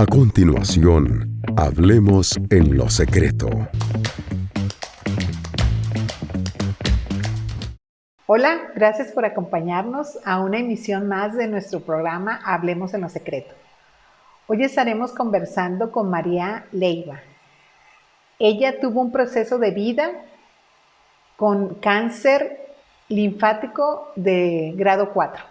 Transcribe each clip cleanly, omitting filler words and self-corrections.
A continuación, hablemos en lo secreto. Hola, gracias por acompañarnos a una emisión más de nuestro programa Hablemos en lo secreto. Hoy estaremos conversando con María Leiva. Ella tuvo un proceso de vida con cáncer linfático de grado 4.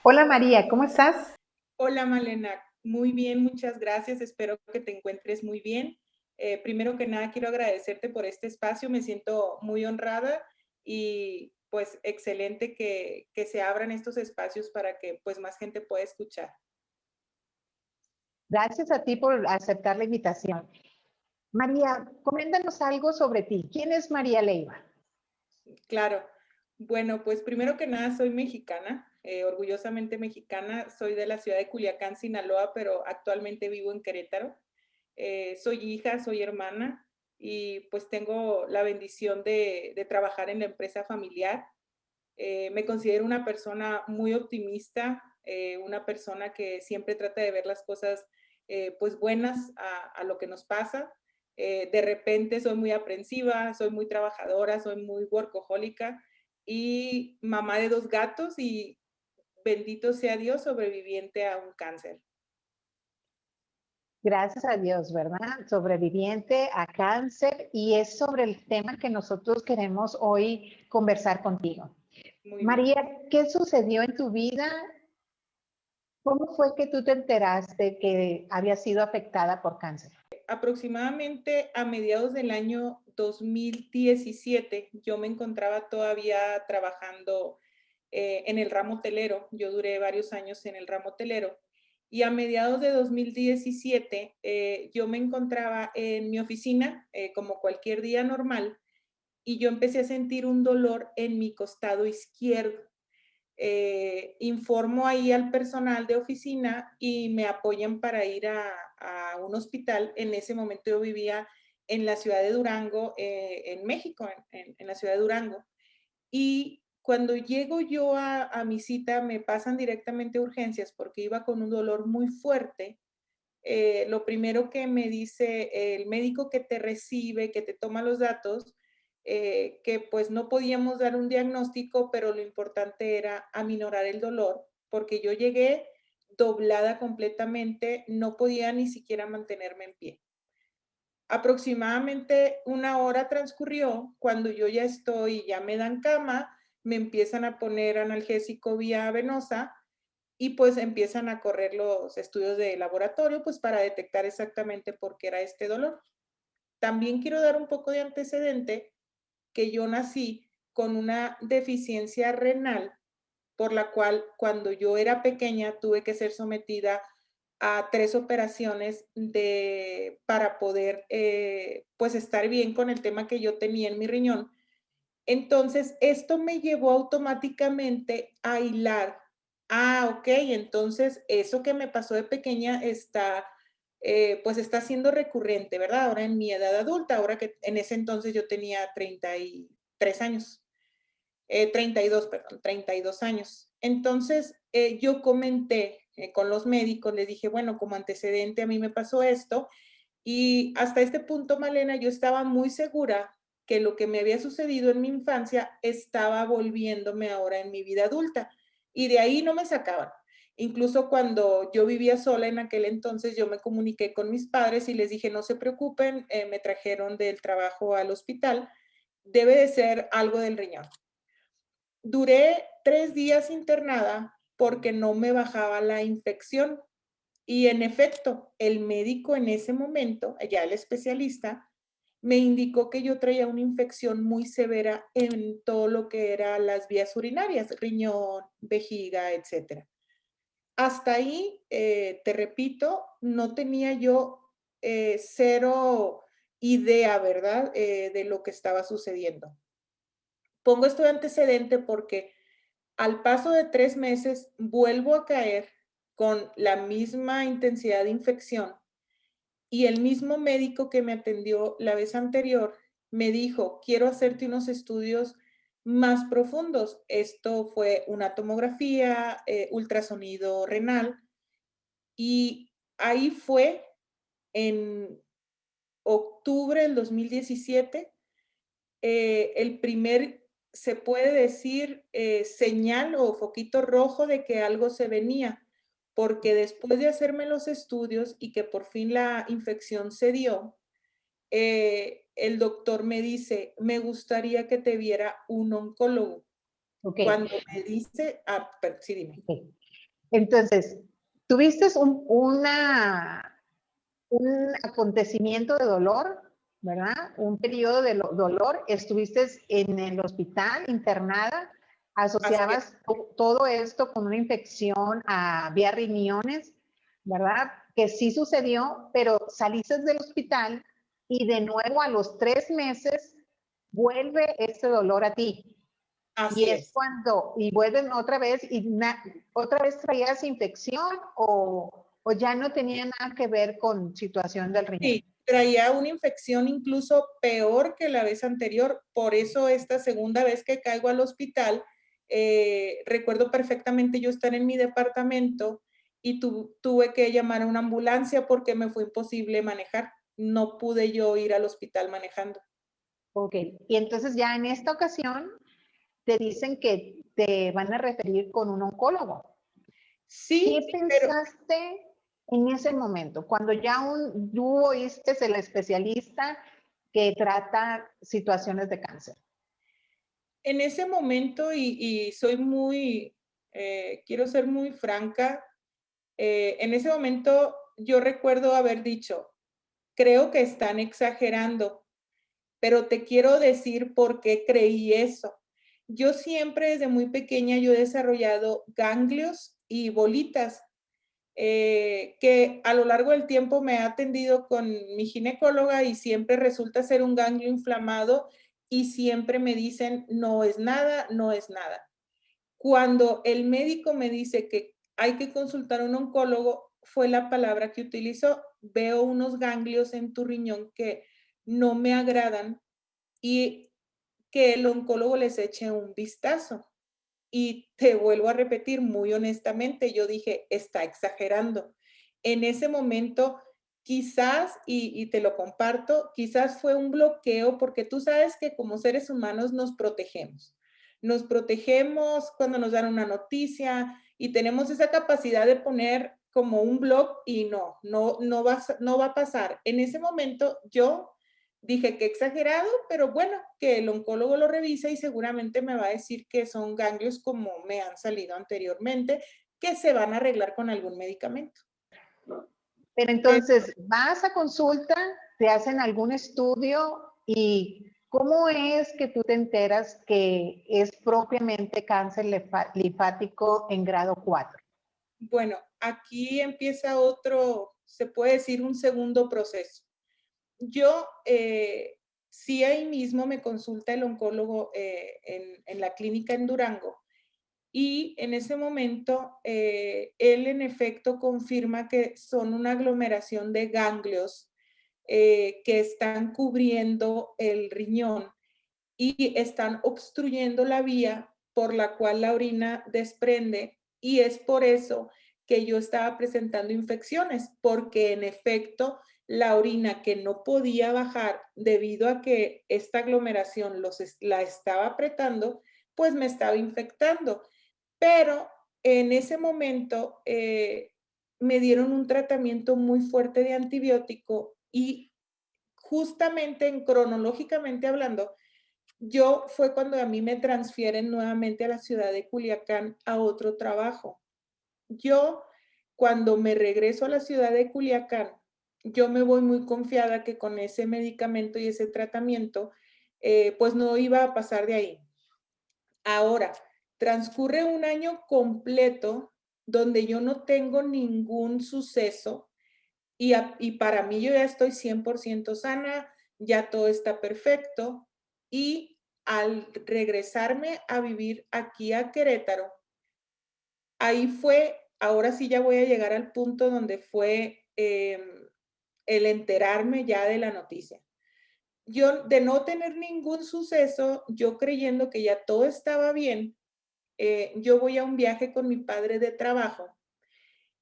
Hola María, ¿cómo estás? Hola Malena, muy bien, muchas gracias. Espero que te encuentres muy bien. Primero que nada, quiero agradecerte por este espacio. Me siento muy honrada y pues excelente que se abran estos espacios para que pues más gente pueda escuchar. Gracias a ti por aceptar la invitación. María, coméntanos algo sobre ti. ¿Quién es María Leiva? Claro. Bueno, pues primero que nada soy mexicana, orgullosamente mexicana. Soy de la ciudad de Culiacán, Sinaloa, pero actualmente vivo en Querétaro. Soy hija, soy hermana y pues tengo la bendición de trabajar en la empresa familiar. Me considero una persona muy optimista, una persona que siempre trata de ver las cosas pues buenas a lo que nos pasa. De repente soy muy aprensiva, soy muy trabajadora, soy muy workahólica y mamá de 2 gatos y bendito sea Dios, sobreviviente a un cáncer. Gracias a Dios, ¿verdad? Sobreviviente a cáncer y es sobre el tema que nosotros queremos hoy conversar contigo. Muy bien. María, ¿qué sucedió en tu vida? ¿Cómo fue que tú te enteraste que había sido afectada por cáncer? Aproximadamente a mediados del año 2017, yo me encontraba todavía trabajando en el ramo hotelero. Yo duré varios años en el ramo hotelero. Y a mediados de 2017, yo me encontraba en mi oficina, como cualquier día normal, y yo empecé a sentir un dolor en mi costado izquierdo. Informo ahí al personal de oficina y me apoyan para ir a un hospital. En ese momento yo vivía en la ciudad de Durango, en México, en la ciudad de Durango. Y cuando llego yo a mi cita, me pasan directamente a urgencias porque iba con un dolor muy fuerte. Lo primero que me dice el médico que te recibe, que te toma los datos, que pues no podíamos dar un diagnóstico, pero lo importante era aminorar el dolor, porque yo llegué doblada completamente, no podía ni siquiera mantenerme en pie. Aproximadamente 1 hora transcurrió cuando yo ya estoy, ya me dan cama, me empiezan a poner analgésico vía venosa y pues empiezan a correr los estudios de laboratorio pues para detectar exactamente por qué era este dolor. También quiero dar un poco de antecedente que yo nací con una deficiencia renal por la cual cuando yo era pequeña tuve que ser sometida a 3 operaciones para poder pues estar bien con el tema que yo tenía en mi riñón. Entonces, esto me llevó automáticamente a hilar. Ok, entonces eso que me pasó de pequeña está, pues está siendo recurrente, ¿verdad? Ahora en mi edad adulta, ahora que en ese entonces yo tenía 33 años, 32, perdón, 32 años. Entonces, yo comenté con los médicos, les dije, bueno, como antecedente a mí me pasó esto, y hasta este punto, Malena, yo estaba muy segura que lo que me había sucedido en mi infancia estaba volviéndome ahora en mi vida adulta. Y de ahí no me sacaban. Incluso cuando yo vivía sola en aquel entonces, yo me comuniqué con mis padres y les dije, no se preocupen, me trajeron del trabajo al hospital, debe de ser algo del riñón. Duré 3 días internada porque no me bajaba la infección. Y en efecto, el médico en ese momento, ya el especialista, me indicó que yo traía una infección muy severa en todo lo que era las vías urinarias, riñón, vejiga, etcétera. Hasta ahí, te repito, no tenía yo cero idea, ¿verdad? De lo que estaba sucediendo. Pongo esto de antecedente porque al paso de 3 meses vuelvo a caer con la misma intensidad de infección y el mismo médico que me atendió la vez anterior me dijo, quiero hacerte unos estudios más profundos. Esto fue una tomografía, ultrasonido renal y ahí fue en octubre del 2017, el primer, se puede decir, señal o foquito rojo de que algo se venía, porque después de hacerme los estudios y que por fin la infección se dio, el doctor me dice, me gustaría que te viera un oncólogo. Ok, Cuando me dice, sí, dime. ok. Entonces, tuviste un acontecimiento de dolor, ¿verdad? Un periodo de dolor, estuviste en el hospital internada, Así es. asociabas todo esto con una infección a vía riñones, ¿verdad? Que sí sucedió, pero saliste del hospital y de nuevo a los 3 meses vuelve este dolor a ti. Y Así es es. cuando, y vuelven otra vez, y otra vez traías infección o ya no tenía nada que ver con situación del riñón. Sí, traía una infección incluso peor que la vez anterior. Por eso esta segunda vez que caigo al hospital, recuerdo perfectamente yo estar en mi departamento y tuve que llamar a una ambulancia porque me fue imposible manejar. No pude yo ir al hospital manejando. Ok, y entonces ya en esta ocasión te dicen que te van a referir con un oncólogo. ¿Qué Sí, pero pensaste en ese momento? Cuando ya tú oíste el especialista que trata situaciones de cáncer. en ese momento, y soy muy, quiero ser muy franca, en ese momento yo recuerdo haber dicho, creo que están exagerando, pero te quiero decir por qué creí eso. Yo siempre desde muy pequeña yo he desarrollado ganglios y bolitas que a lo largo del tiempo me ha atendido con mi ginecóloga y siempre resulta ser un ganglio inflamado y siempre me dicen, no es nada, no es nada. Cuando el médico me dice que hay que consultar a un oncólogo, fue la palabra que utilizó. Veo unos ganglios en tu riñón que no me agradan y que el oncólogo les eche un vistazo. Y te vuelvo a repetir, muy honestamente, yo dije, está exagerando. En ese momento, quizás, y te lo comparto, quizás fue un bloqueo porque tú sabes que como seres humanos nos protegemos. Nos protegemos cuando nos dan una noticia y tenemos esa capacidad de poner como un blog y no va a pasar. En ese momento yo dije que exagerado, pero bueno, que el oncólogo lo revise y seguramente me va a decir que son ganglios como me han salido anteriormente, que se van a arreglar con algún medicamento. Pero Pero, entonces, vas a consulta, te hacen algún estudio y ¿cómo es que tú te enteras que es propiamente cáncer linfático en grado 4? bueno, aquí empieza otro, se puede decir, un segundo proceso. Yo, sí ahí mismo me consulta el oncólogo en la clínica en Durango. Y en ese momento, él en efecto confirma que son una aglomeración de ganglios que están cubriendo el riñón y están obstruyendo la vía por la cual la orina desprende y es por eso que yo estaba presentando infecciones, porque en efecto la orina que no podía bajar debido a que esta aglomeración la estaba apretando, pues me estaba infectando. Pero en ese momento me dieron un tratamiento muy fuerte de antibiótico y justamente cronológicamente hablando, yo fue cuando a mí me transfieren nuevamente a la ciudad de Culiacán a otro trabajo. Yo, cuando me regreso a la ciudad de Culiacán, yo me voy muy confiada que con ese medicamento y ese tratamiento, pues no iba a pasar de ahí. Ahora, transcurre un año completo donde yo no tengo ningún suceso y para mí yo ya estoy 100% sana, ya todo está perfecto y al regresarme a vivir aquí a Querétaro, ahí fue, ahora sí ya voy a llegar al punto donde fue el enterarme ya de la noticia. Yo, de no tener ningún suceso, yo creyendo que ya todo estaba bien, yo voy a un viaje con mi padre de trabajo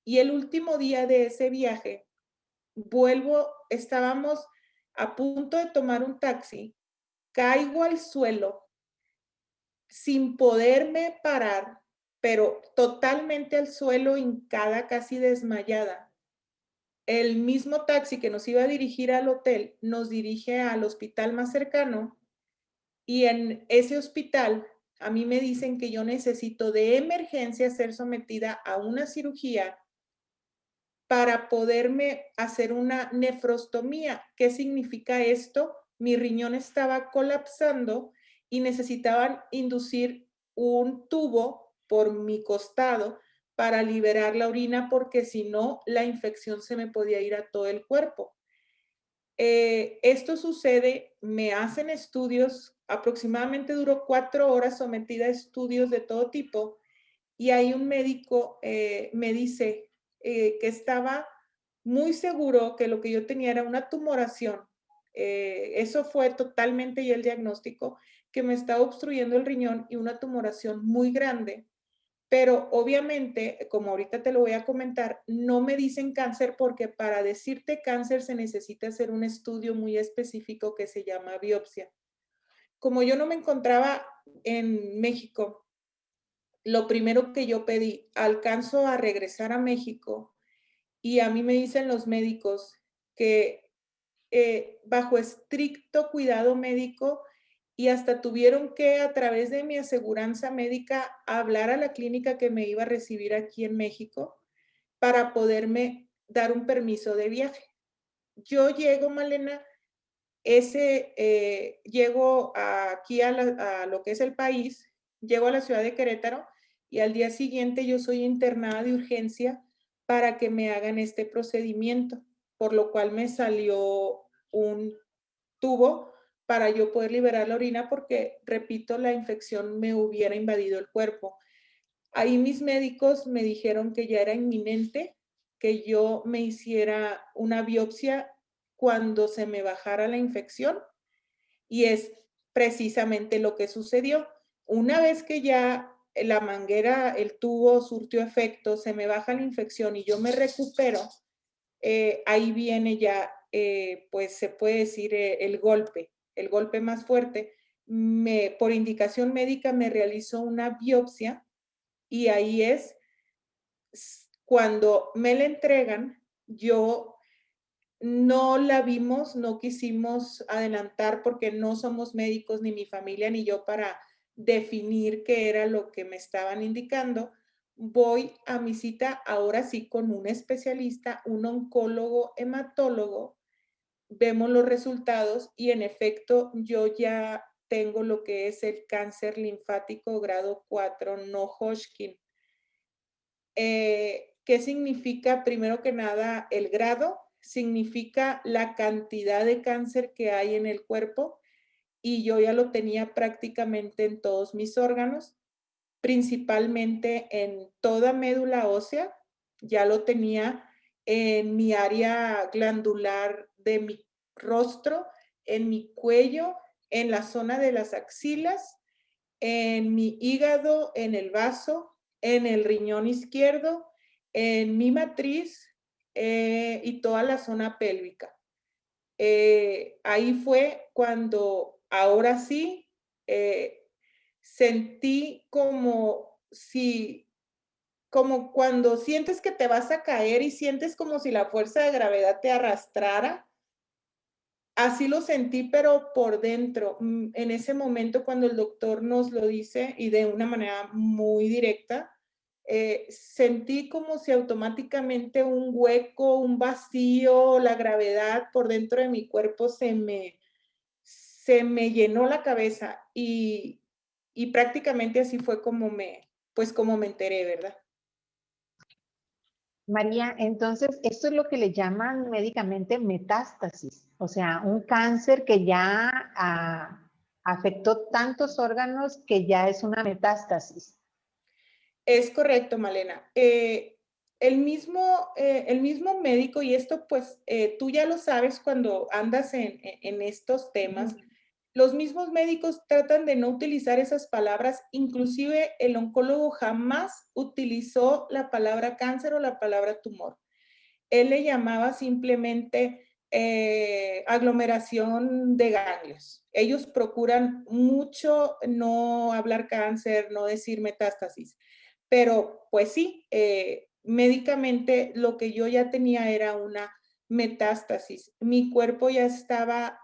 Y el último día de ese viaje, estábamos a punto de tomar un taxi, caigo al suelo sin poderme parar, pero totalmente al suelo, hincada, casi desmayada. El mismo taxi que nos iba a dirigir al hotel nos dirige al hospital más cercano y en ese hospital a mí me dicen que yo necesito de emergencia ser sometida a una cirugía para poderme hacer una nefrostomía. ¿Qué significa esto? Mi riñón estaba colapsando y necesitaban inducir un tubo por mi costado para liberar la orina porque si no, la infección se me podía ir a todo el cuerpo. Esto sucede, me hacen estudios, aproximadamente duró 4 horas sometida a estudios de todo tipo y ahí un médico me dice que estaba muy seguro que lo que yo tenía era una tumoración. Eso fue totalmente y el diagnóstico, que me estaba obstruyendo el riñón y una tumoración muy grande. Pero obviamente, como ahorita te lo voy a comentar, no me dicen cáncer porque para decirte cáncer se necesita hacer un estudio muy específico que se llama biopsia. Como yo no me encontraba en México, lo primero que yo pedí, alcanzo a regresar a México y a mí me dicen los médicos que bajo estricto cuidado médico y hasta tuvieron que a través de mi aseguranza médica hablar a la clínica que me iba a recibir aquí en México para poderme dar un permiso de viaje. Yo llego, Malena, llego aquí a lo que es el país, llego a la ciudad de Querétaro y al día siguiente yo soy internada de urgencia para que me hagan este procedimiento, por lo cual me salió un tubo para yo poder liberar la orina porque, repito, la infección me hubiera invadido el cuerpo. Ahí mis médicos me dijeron que ya era inminente, que yo me hiciera una biopsia cuando se me bajara la infección y es precisamente lo que sucedió. Una vez que ya la manguera, el tubo surtió efecto, se me baja la infección y yo me recupero, ahí viene ya, pues se puede decir el golpe más fuerte. Por indicación médica me realizó una biopsia y ahí es cuando me la entregan, yo no la vimos, no quisimos adelantar porque no somos médicos, ni mi familia ni yo, para definir qué era lo que me estaban indicando. Voy a mi cita ahora sí con un especialista, un oncólogo hematólogo, vemos los resultados y en efecto yo ya tengo lo que es el cáncer linfático grado 4 no Hodgkin. ¿Qué significa? Primero que nada, el grado significa la cantidad de cáncer que hay en el cuerpo y yo ya lo tenía prácticamente en todos mis órganos, principalmente en toda médula ósea, ya lo tenía en mi área glandular de mi rostro, en mi cuello, en la zona de las axilas, en mi hígado, en el vaso, en el riñón izquierdo, en mi matriz y toda la zona pélvica. Ahí fue cuando ahora sí sentí como cuando sientes que te vas a caer y sientes como si la fuerza de gravedad te arrastrara. Así lo sentí, pero por dentro. En ese momento, cuando el doctor nos lo dice y de una manera muy directa, sentí como si automáticamente un hueco, un vacío, la gravedad por dentro de mi cuerpo se me llenó la cabeza y prácticamente así fue pues como me enteré, ¿verdad? María, entonces esto es lo que le llaman médicamente metástasis, o sea, un cáncer que ya afectó tantos órganos que ya es una metástasis. Es correcto, Malena. El mismo médico, y esto pues tú ya lo sabes cuando andas en estos temas, los mismos médicos tratan de no utilizar esas palabras, inclusive el oncólogo jamás utilizó la palabra cáncer o la palabra tumor. Él le llamaba simplemente aglomeración de ganglios. Ellos procuran mucho no hablar cáncer, no decir metástasis, pero pues sí, médicamente lo que yo ya tenía era una metástasis. Mi cuerpo ya estaba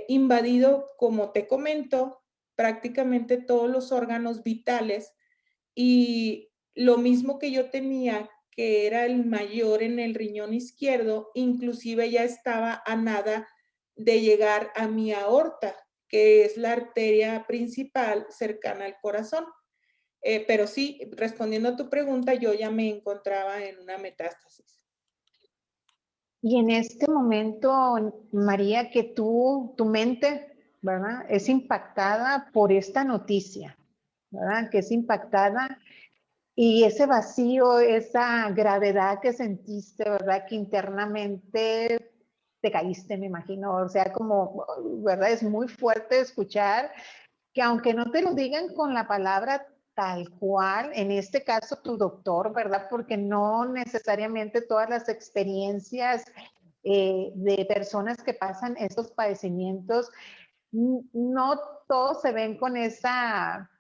invadido, como te comento, prácticamente todos los órganos vitales, y lo mismo que yo tenía, que era el mayor en el riñón izquierdo, inclusive ya estaba a nada de llegar a mi aorta, que es la arteria principal cercana al corazón. Pero sí, respondiendo a tu pregunta, yo ya me encontraba en una metástasis. Y en este momento, María, que tu mente, ¿verdad? Es impactada por esta noticia, ¿verdad? Que es impactada y ese vacío, esa gravedad que sentiste, ¿verdad? Que internamente te caíste, me imagino. O sea, como, ¿verdad? Es muy fuerte escuchar que aunque no te lo digan con la palabra tal cual, en este caso tu doctor, ¿verdad? Porque no necesariamente todas las experiencias de personas que pasan estos padecimientos, no todos se ven con esa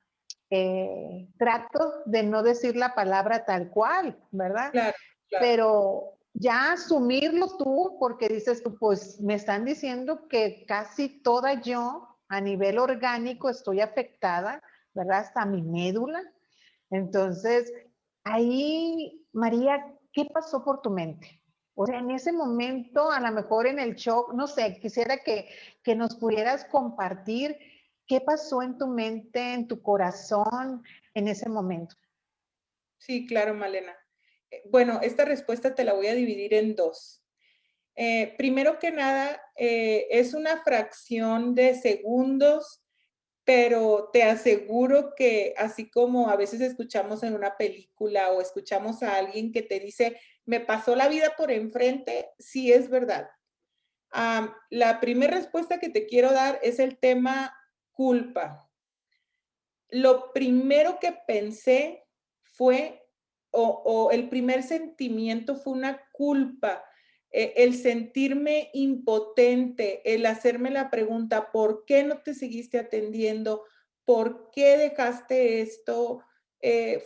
trato de no decir la palabra tal cual, ¿verdad? Claro, claro. Pero ya asumirlo tú, porque dices tú, pues me están diciendo que casi toda yo a nivel orgánico estoy afectada, ¿verdad? Hasta mi médula. Entonces, ahí, María, ¿qué pasó por tu mente? O sea, en ese momento, a lo mejor en el shock, no sé, quisiera que nos pudieras compartir qué pasó en tu mente, en tu corazón, en ese momento. Sí, claro, Malena. Bueno, esta respuesta te la voy a dividir en dos. Primero que nada, es una fracción de segundos, pero te aseguro que así como a veces escuchamos en una película o escuchamos a alguien que te dice, me pasó la vida por enfrente, sí es verdad. La primera respuesta que te quiero dar es el tema culpa. Lo primero que pensé fue, o el primer sentimiento fue una culpa, el sentirme impotente, el hacerme la pregunta, ¿por qué no te seguiste atendiendo? ¿Por qué dejaste esto?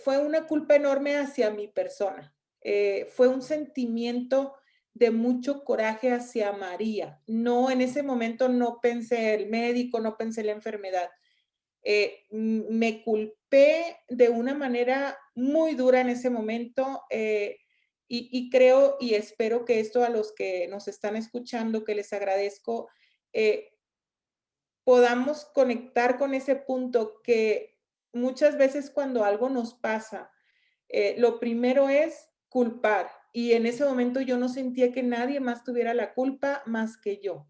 Fue una culpa enorme hacia mi persona. Fue un sentimiento de mucho coraje hacia María. No, en ese momento no pensé el médico, no pensé la enfermedad. Me culpé de una manera muy dura en ese momento, y creo y espero que esto a los que nos están escuchando, que les agradezco, eh, podamos conectar con ese punto que muchas veces cuando algo nos pasa, lo primero es culpar, y en ese momento yo no sentía que nadie más tuviera la culpa más que yo.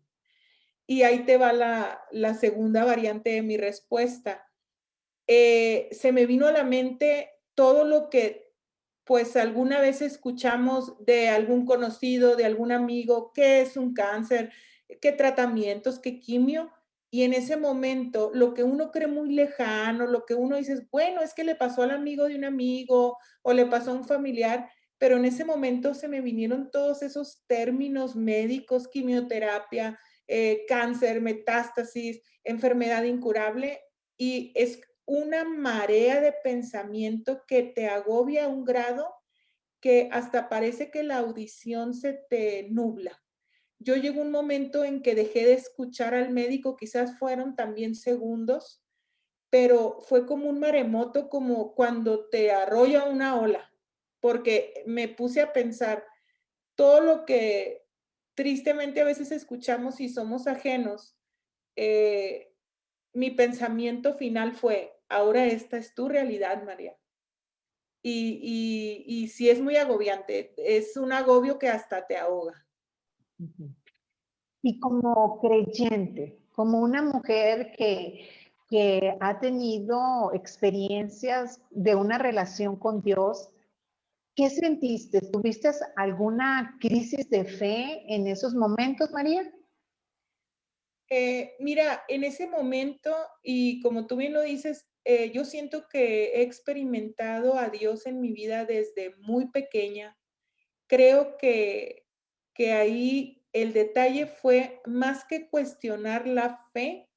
Y ahí te va la segunda variante de mi respuesta. Se me vino a la mente todo lo que pues alguna vez escuchamos de algún conocido, de algún amigo, qué es un cáncer, qué tratamientos, qué quimio. Y en ese momento, lo que uno cree muy lejano, lo que uno dice, bueno, es que le pasó al amigo de un amigo o le pasó a un familiar, pero en ese momento se me vinieron todos esos términos médicos, quimioterapia, cáncer, metástasis, enfermedad incurable, y es una marea de pensamiento que te agobia a un grado que hasta parece que la audición se te nubla. Yo llegó un momento en que dejé de escuchar al médico, quizás fueron también segundos, pero fue como un maremoto, como cuando te arrolla una ola, porque me puse a pensar todo lo que tristemente a veces escuchamos y somos ajenos. eh, Mi pensamiento final fue, ahora esta es tu realidad, María. Y sí es muy agobiante, es un agobio que hasta te ahoga. Y como creyente, como una mujer que ha tenido experiencias de una relación con Dios, ¿qué sentiste? ¿Tuviste alguna crisis de fe en esos momentos, María? Mira, en ese momento, y como tú bien lo dices, yo siento que he experimentado a Dios en mi vida desde muy pequeña. Creo que ahí el detalle fue más que cuestionar la fe,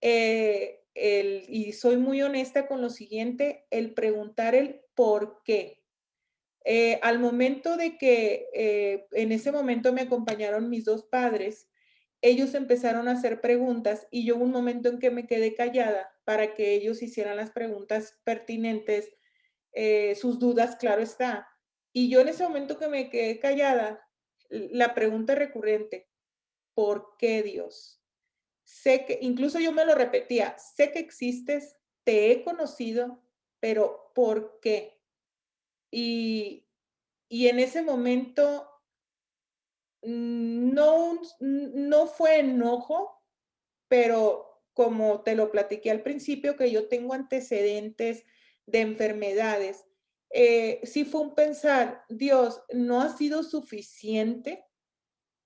y soy muy honesta con lo siguiente, el preguntar el por qué. Al momento de que en ese momento me acompañaron mis dos padres, ellos empezaron a hacer preguntas y yo hubo un momento en que me quedé callada para que ellos hicieran las preguntas pertinentes, sus dudas, claro está. Y yo en ese momento que me quedé callada, la pregunta recurrente, ¿por qué Dios? Sé que, incluso yo me lo repetía, sé que existes, te he conocido, pero ¿por qué? Y, y en ese momento no fue enojo, pero como te lo platiqué al principio, que yo tengo antecedentes de enfermedades, sí fue un pensar, Dios, no ha sido suficiente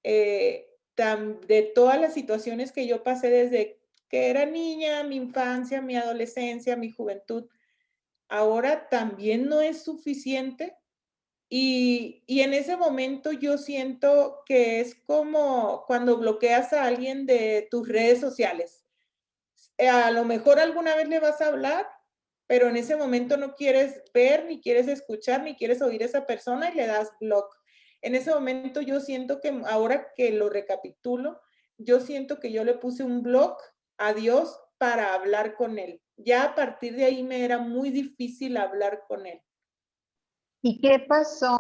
de todas las situaciones que yo pasé desde que era niña, mi infancia, mi adolescencia, mi juventud, ahora también no es suficiente. Y en ese momento yo siento que es como cuando bloqueas a alguien de tus redes sociales. A lo mejor alguna vez le vas a hablar, pero en ese momento no quieres ver, ni quieres escuchar, ni quieres oír a esa persona y le das block. En ese momento yo siento que ahora que lo recapitulo, yo siento que yo le puse un block a Dios para hablar con él. Ya a partir de ahí me era muy difícil hablar con él. ¿Y qué pasó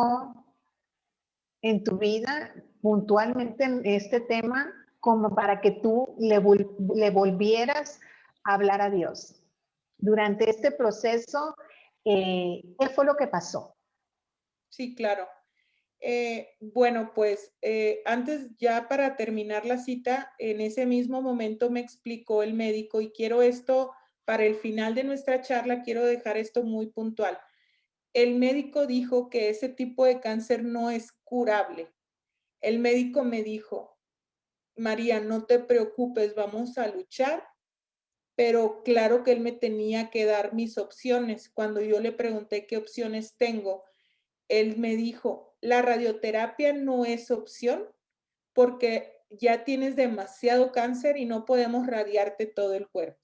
en tu vida puntualmente en este tema como para que tú le volvieras a hablar a Dios? Durante este proceso, ¿qué fue lo que pasó? Sí, claro. Bueno, pues antes ya para terminar la cita, en ese mismo momento me explicó el médico y quiero esto para el final de nuestra charla, quiero dejar esto muy puntual. El médico dijo que ese tipo de cáncer no es curable. El médico me dijo, María, no te preocupes, vamos a luchar, pero claro que él me tenía que dar mis opciones. Cuando yo le pregunté qué opciones tengo, él me dijo, la radioterapia no es opción porque ya tienes demasiado cáncer y no podemos radiarte todo el cuerpo.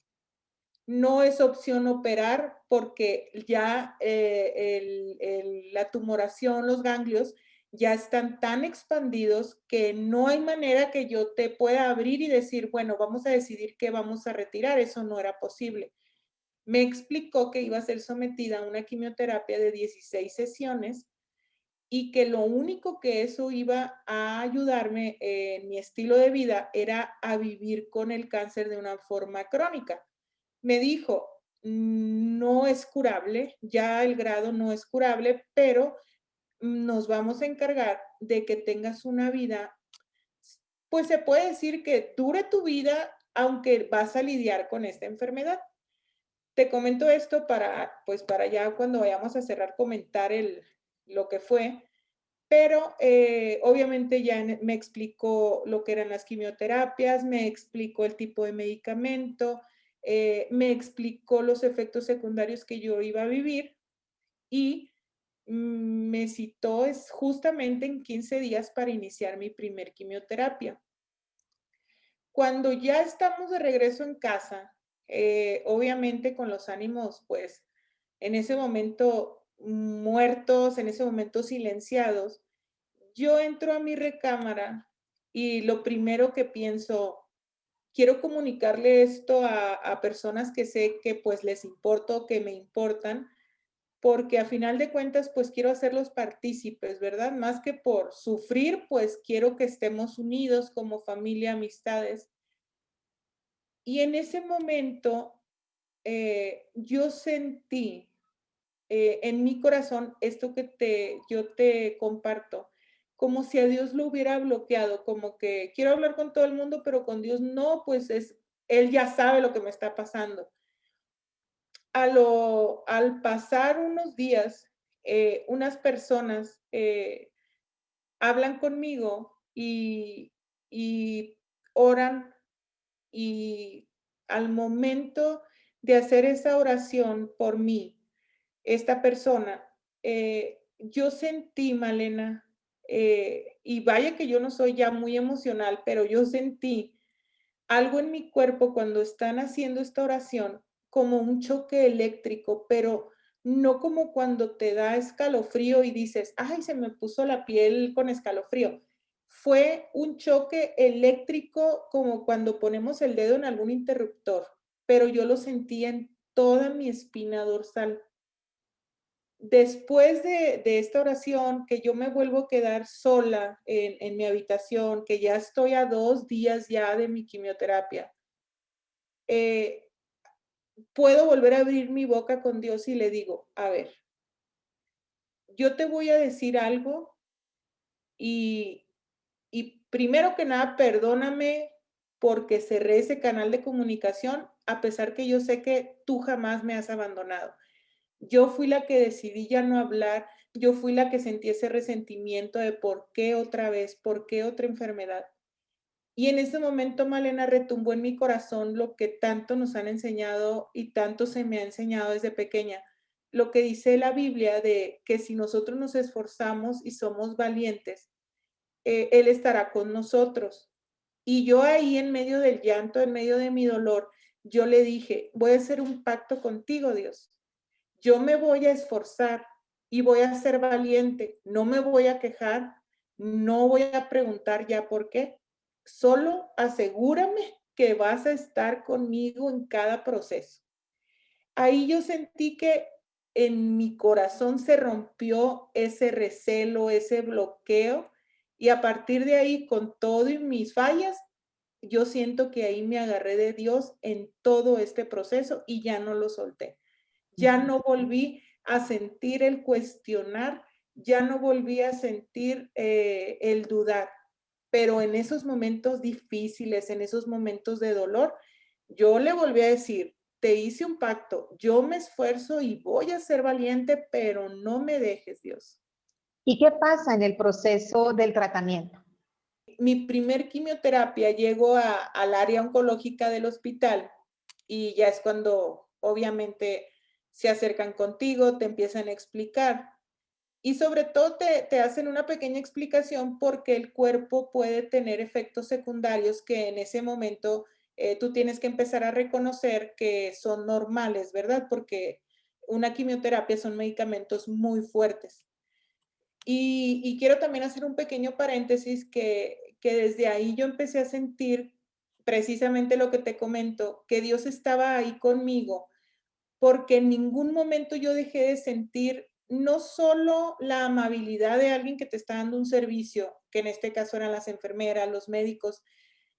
No es opción operar porque ya la tumoración, los ganglios, ya están tan expandidos que no hay manera que yo te pueda abrir y decir, bueno, vamos a decidir qué vamos a retirar. Eso no era posible. Me explicó que iba a ser sometida a una quimioterapia de 16 sesiones y que lo único que eso iba a ayudarme en mi estilo de vida era a vivir con el cáncer de una forma crónica. Me dijo, no es curable, ya el grado no es curable, pero nos vamos a encargar de que tengas una vida, pues se puede decir que dure tu vida, aunque vas a lidiar con esta enfermedad. Te comento esto para, pues para ya cuando vayamos a cerrar comentar lo que fue, pero obviamente ya me explicó lo que eran las quimioterapias, me explicó el tipo de medicamento, me explicó los efectos secundarios que yo iba a vivir y me citó es justamente en 15 días para iniciar mi primer quimioterapia. Cuando ya estamos de regreso en casa, obviamente con los ánimos, pues, en ese momento muertos, en ese momento silenciados, yo entro a mi recámara y lo primero que pienso, quiero comunicarle esto a personas que sé que pues les importo, que me importan, porque a final de cuentas pues quiero hacerlos partícipes, ¿verdad? Más que por sufrir, pues quiero que estemos unidos como familia, amistades. Y en ese momento yo sentí en mi corazón esto que yo te comparto, como si a Dios lo hubiera bloqueado, como que quiero hablar con todo el mundo, pero con Dios no, pues Él ya sabe lo que me está pasando. Al pasar unos días, unas personas hablan conmigo y oran Y al momento de hacer esa oración por mí, esta persona, yo sentí, Malena, y vaya que yo no soy ya muy emocional, pero yo sentí algo en mi cuerpo cuando están haciendo esta oración, como un choque eléctrico, pero no como cuando te da escalofrío y dices, ay, se me puso la piel con escalofrío. Fue un choque eléctrico como cuando ponemos el dedo en algún interruptor, pero yo lo sentí en toda mi espina dorsal. Después de esta oración, que yo me vuelvo a quedar sola en mi habitación, que ya estoy a 2 días ya de mi quimioterapia, eh, puedo volver a abrir mi boca con Dios y le digo, a ver, yo te voy a decir algo y, y primero que nada, perdóname porque cerré ese canal de comunicación, a pesar que yo sé que tú jamás me has abandonado. Yo fui la que decidí ya no hablar, yo fui la que sentí ese resentimiento de por qué otra vez, por qué otra enfermedad. Y en ese momento, Malena, retumbó en mi corazón lo que tanto nos han enseñado y tanto se me ha enseñado desde pequeña. Lo que dice la Biblia de que si nosotros nos esforzamos y somos valientes, Él estará con nosotros. Y yo ahí en medio del llanto, en medio de mi dolor, yo le dije, voy a hacer un pacto contigo, Dios. Yo me voy a esforzar y voy a ser valiente, no me voy a quejar, no voy a preguntar ya por qué, solo asegúrame que vas a estar conmigo en cada proceso. Ahí yo sentí que en mi corazón se rompió ese recelo, ese bloqueo, y a partir de ahí, con todo y mis fallas, yo siento que ahí me agarré de Dios en todo este proceso y ya no lo solté. Ya no volví a sentir el cuestionar, ya no volví a sentir el dudar, pero en esos momentos difíciles, en esos momentos de dolor, yo le volví a decir, te hice un pacto, yo me esfuerzo y voy a ser valiente, pero no me dejes, Dios. ¿Y qué pasa en el proceso del tratamiento? Mi primer quimioterapia llegó al área oncológica del hospital y ya es cuando obviamente se acercan contigo, te empiezan a explicar y sobre todo te hacen una pequeña explicación porque el cuerpo puede tener efectos secundarios que en ese momento tú tienes que empezar a reconocer que son normales, ¿verdad? Porque una quimioterapia son medicamentos muy fuertes. Y quiero también hacer un pequeño paréntesis que desde ahí yo empecé a sentir precisamente lo que te comento, que Dios estaba ahí conmigo, porque en ningún momento yo dejé de sentir no solo la amabilidad de alguien que te está dando un servicio, que en este caso eran las enfermeras, los médicos,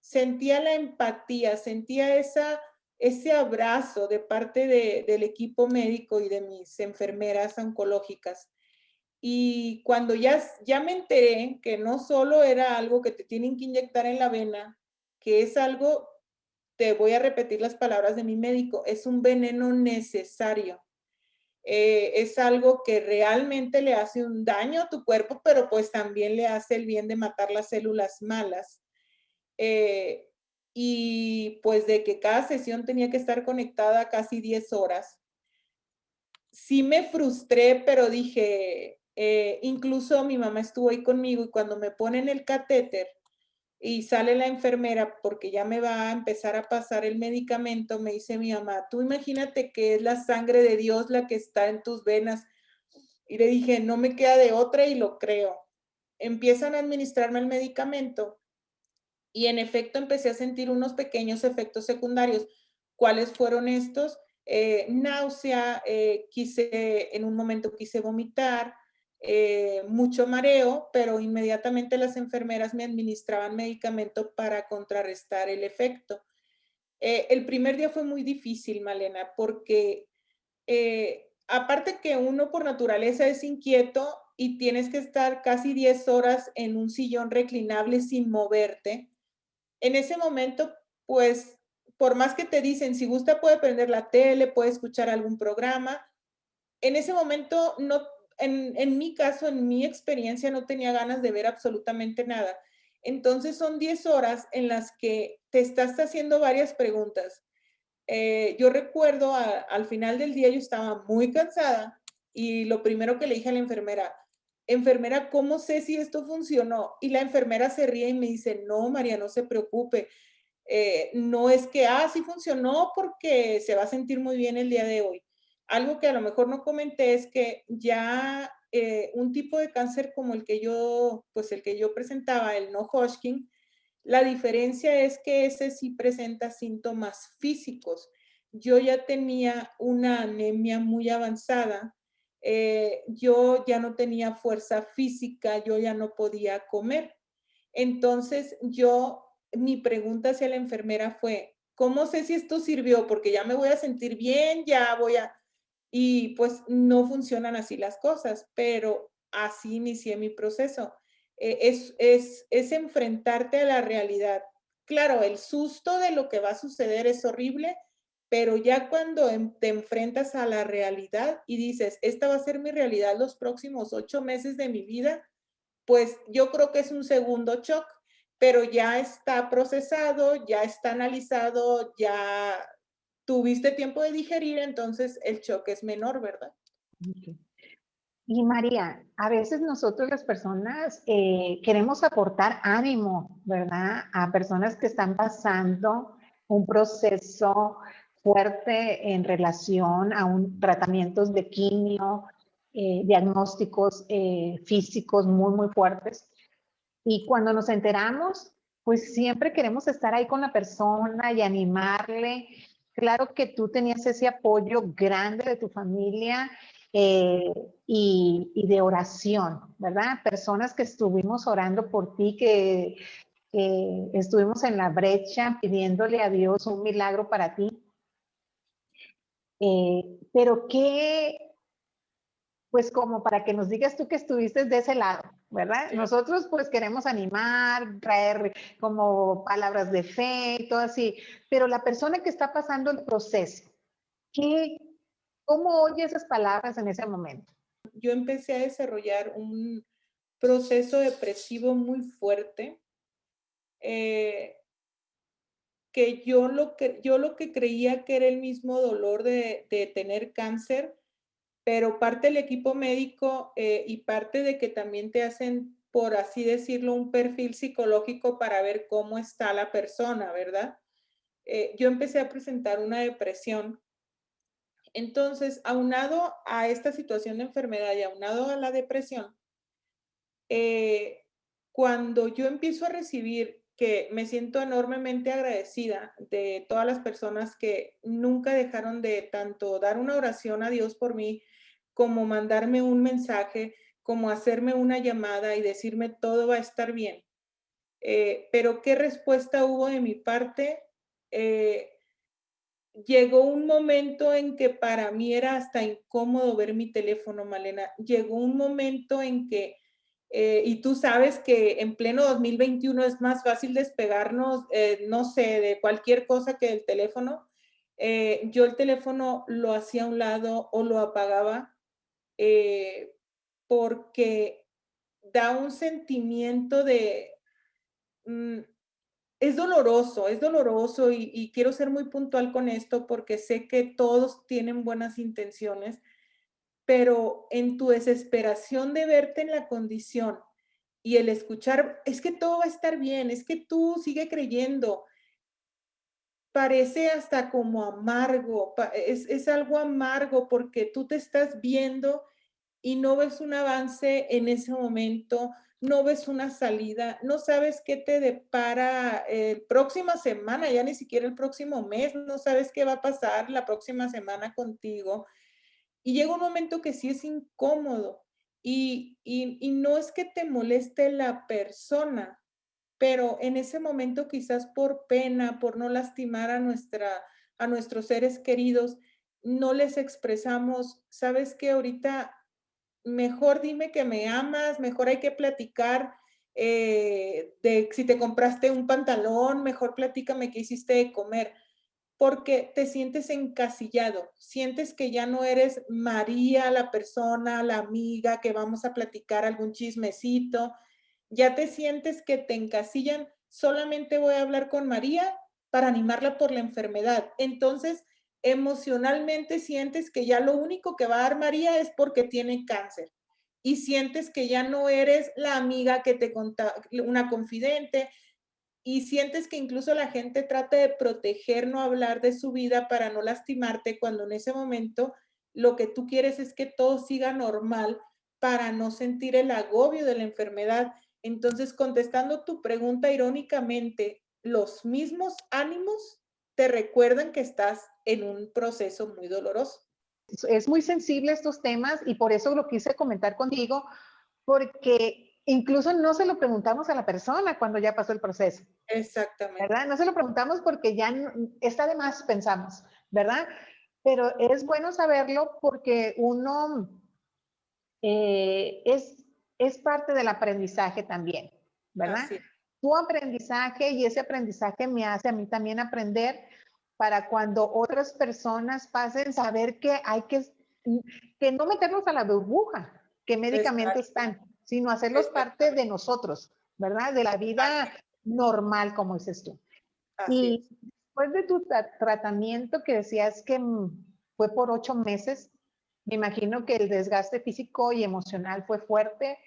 sentía la empatía, sentía ese abrazo de parte del equipo médico y de mis enfermeras oncológicas. Y cuando ya me enteré que no solo era algo que te tienen que inyectar en la vena, que es algo, te voy a repetir las palabras de mi médico, es un veneno necesario. Es algo que realmente le hace un daño a tu cuerpo, pero pues también le hace el bien de matar las células malas. Eh, y pues de que cada sesión tenía que estar conectada casi 10 horas. Sí me frustré, pero dije, incluso mi mamá estuvo ahí conmigo y cuando me ponen el catéter y sale la enfermera porque ya me va a empezar a pasar el medicamento, me dice mi mamá, tú imagínate que es la sangre de Dios la que está en tus venas. Y le dije, no me queda de otra y lo creo. Empiezan a administrarme el medicamento y en efecto empecé a sentir unos pequeños efectos secundarios. ¿Cuáles fueron estos? Náusea, en un momento quise vomitar, mucho mareo, pero inmediatamente las enfermeras me administraban medicamento para contrarrestar el efecto. El primer día fue muy difícil, Malena, porque aparte que uno por naturaleza es inquieto y tienes que estar casi 10 horas en un sillón reclinable sin moverte, en ese momento, pues, por más que te dicen, si gusta puede prender la tele, puede escuchar algún programa, en ese momento no, en mi caso, en mi experiencia, no tenía ganas de ver absolutamente nada. Entonces son 10 horas en las que te estás haciendo varias preguntas. Yo recuerdo al final del día yo estaba muy cansada y lo primero que le dije a la enfermera, enfermera, ¿cómo sé si esto funcionó? Y la enfermera se ríe y me dice, no, María, no se preocupe. No es que, sí funcionó porque se va a sentir muy bien el día de hoy. Algo que a lo mejor no comenté es que ya un tipo de cáncer como pues el que yo presentaba, el no Hodgkin, la diferencia es que ese sí presenta síntomas físicos. Yo ya tenía una anemia muy avanzada, yo ya no tenía fuerza física, yo ya no podía comer. Entonces, mi pregunta hacia la enfermera fue, ¿cómo sé si esto sirvió? Porque ya me voy a sentir bien, ya voy a... Y pues no funcionan así las cosas, pero así inicié mi proceso. Es enfrentarte a la realidad. Claro, el susto de lo que va a suceder es horrible, pero ya cuando te enfrentas a la realidad y dices, esta va a ser mi realidad los próximos 8 meses de mi vida, pues yo creo que es un segundo shock, pero ya está procesado, ya está analizado, ya tuviste tiempo de digerir, entonces el shock es menor, ¿verdad? Ok. Y María, a veces nosotros las personas queremos aportar ánimo, ¿verdad? A personas que están pasando un proceso fuerte en relación a tratamientos de quimio, diagnósticos físicos muy, muy fuertes. Y cuando nos enteramos, pues siempre queremos estar ahí con la persona y animarle. Claro que tú tenías ese apoyo grande de tu familia eh, y de oración, ¿verdad? Personas que estuvimos orando por ti, que estuvimos en la brecha pidiéndole a Dios un milagro para ti. Pero qué, pues como para que nos digas tú que estuviste de ese lado, ¿verdad? Claro. Nosotros pues queremos animar, traer como palabras de fe y todo así, pero la persona que está pasando el proceso, ¿qué, ¿cómo oye esas palabras en ese momento? Yo empecé a desarrollar un proceso depresivo muy fuerte, eh, que yo lo que creía que era el mismo dolor de tener cáncer, pero parte del equipo médico y parte de que también te hacen, por así decirlo, un perfil psicológico para ver cómo está la persona, ¿verdad? Yo empecé a presentar una depresión. Entonces, aunado a esta situación de enfermedad y aunado a la depresión, eh, cuando yo empiezo a recibir, que me siento enormemente agradecida de todas las personas que nunca dejaron de tanto dar una oración a Dios por mí, como mandarme un mensaje, como hacerme una llamada y decirme todo va a estar bien. Pero ¿qué respuesta hubo de mi parte? Eh, Llegó un momento en que para mí era hasta incómodo ver mi teléfono, Malena. Llegó un momento en que, y tú sabes que en pleno 2021 es más fácil despegarnos, no sé, de cualquier cosa que del teléfono. Yo el teléfono lo hacía a un lado o lo apagaba eh, porque da un sentimiento de, mm, es doloroso y quiero ser muy puntual con esto porque sé que todos tienen buenas intenciones, pero en tu desesperación de verte en la condición y el escuchar, es que todo va a estar bien, es que tú sigue creyendo, parece hasta como amargo, es algo amargo porque tú te estás viendo y no ves un avance en ese momento, no ves una salida, no sabes qué te depara próxima semana, ya ni siquiera el próximo mes, no sabes qué va a pasar la próxima semana contigo. Y llega un momento que sí es incómodo y no es que te moleste la persona, pero en ese momento quizás por pena, por no lastimar a nuestros seres queridos, no les expresamos, sabes que ahorita mejor dime que me amas, mejor hay que platicar de si te compraste un pantalón, mejor platícame qué hiciste de comer, porque te sientes encasillado, sientes que ya no eres María, la persona, la amiga, que vamos a platicar algún chismecito, ya te sientes que te encasillan, solamente voy a hablar con María para animarla por la enfermedad. Entonces, emocionalmente sientes que ya lo único que va a dar María es porque tiene cáncer y sientes que ya no eres la amiga que te conta, una confidente, y sientes que incluso la gente trata de proteger, no hablar de su vida para no lastimarte, cuando en ese momento lo que tú quieres es que todo siga normal para no sentir el agobio de la enfermedad. Entonces, contestando tu pregunta irónicamente, los mismos ánimos te recuerdan que estás en un proceso muy doloroso. Es muy sensible estos temas y por eso lo quise comentar contigo, porque incluso no se lo preguntamos a la persona cuando ya pasó el proceso, Exactamente. ¿verdad? No se lo preguntamos porque ya está de más, pensamos, ¿verdad? Pero es bueno saberlo porque uno es parte del aprendizaje también, ¿verdad? Así es. Tu aprendizaje y ese aprendizaje me hace a mí también aprender para cuando otras personas pasen, saber que hay que no meternos a la burbuja que médicamente Exacto. están, sino hacerlos parte de Exactamente. nosotros, ¿verdad? De la vida normal, como dices tú. Así Y es. después de tu tratamiento que decías que fue por 8 meses, me imagino que el desgaste físico y emocional fue fuerte,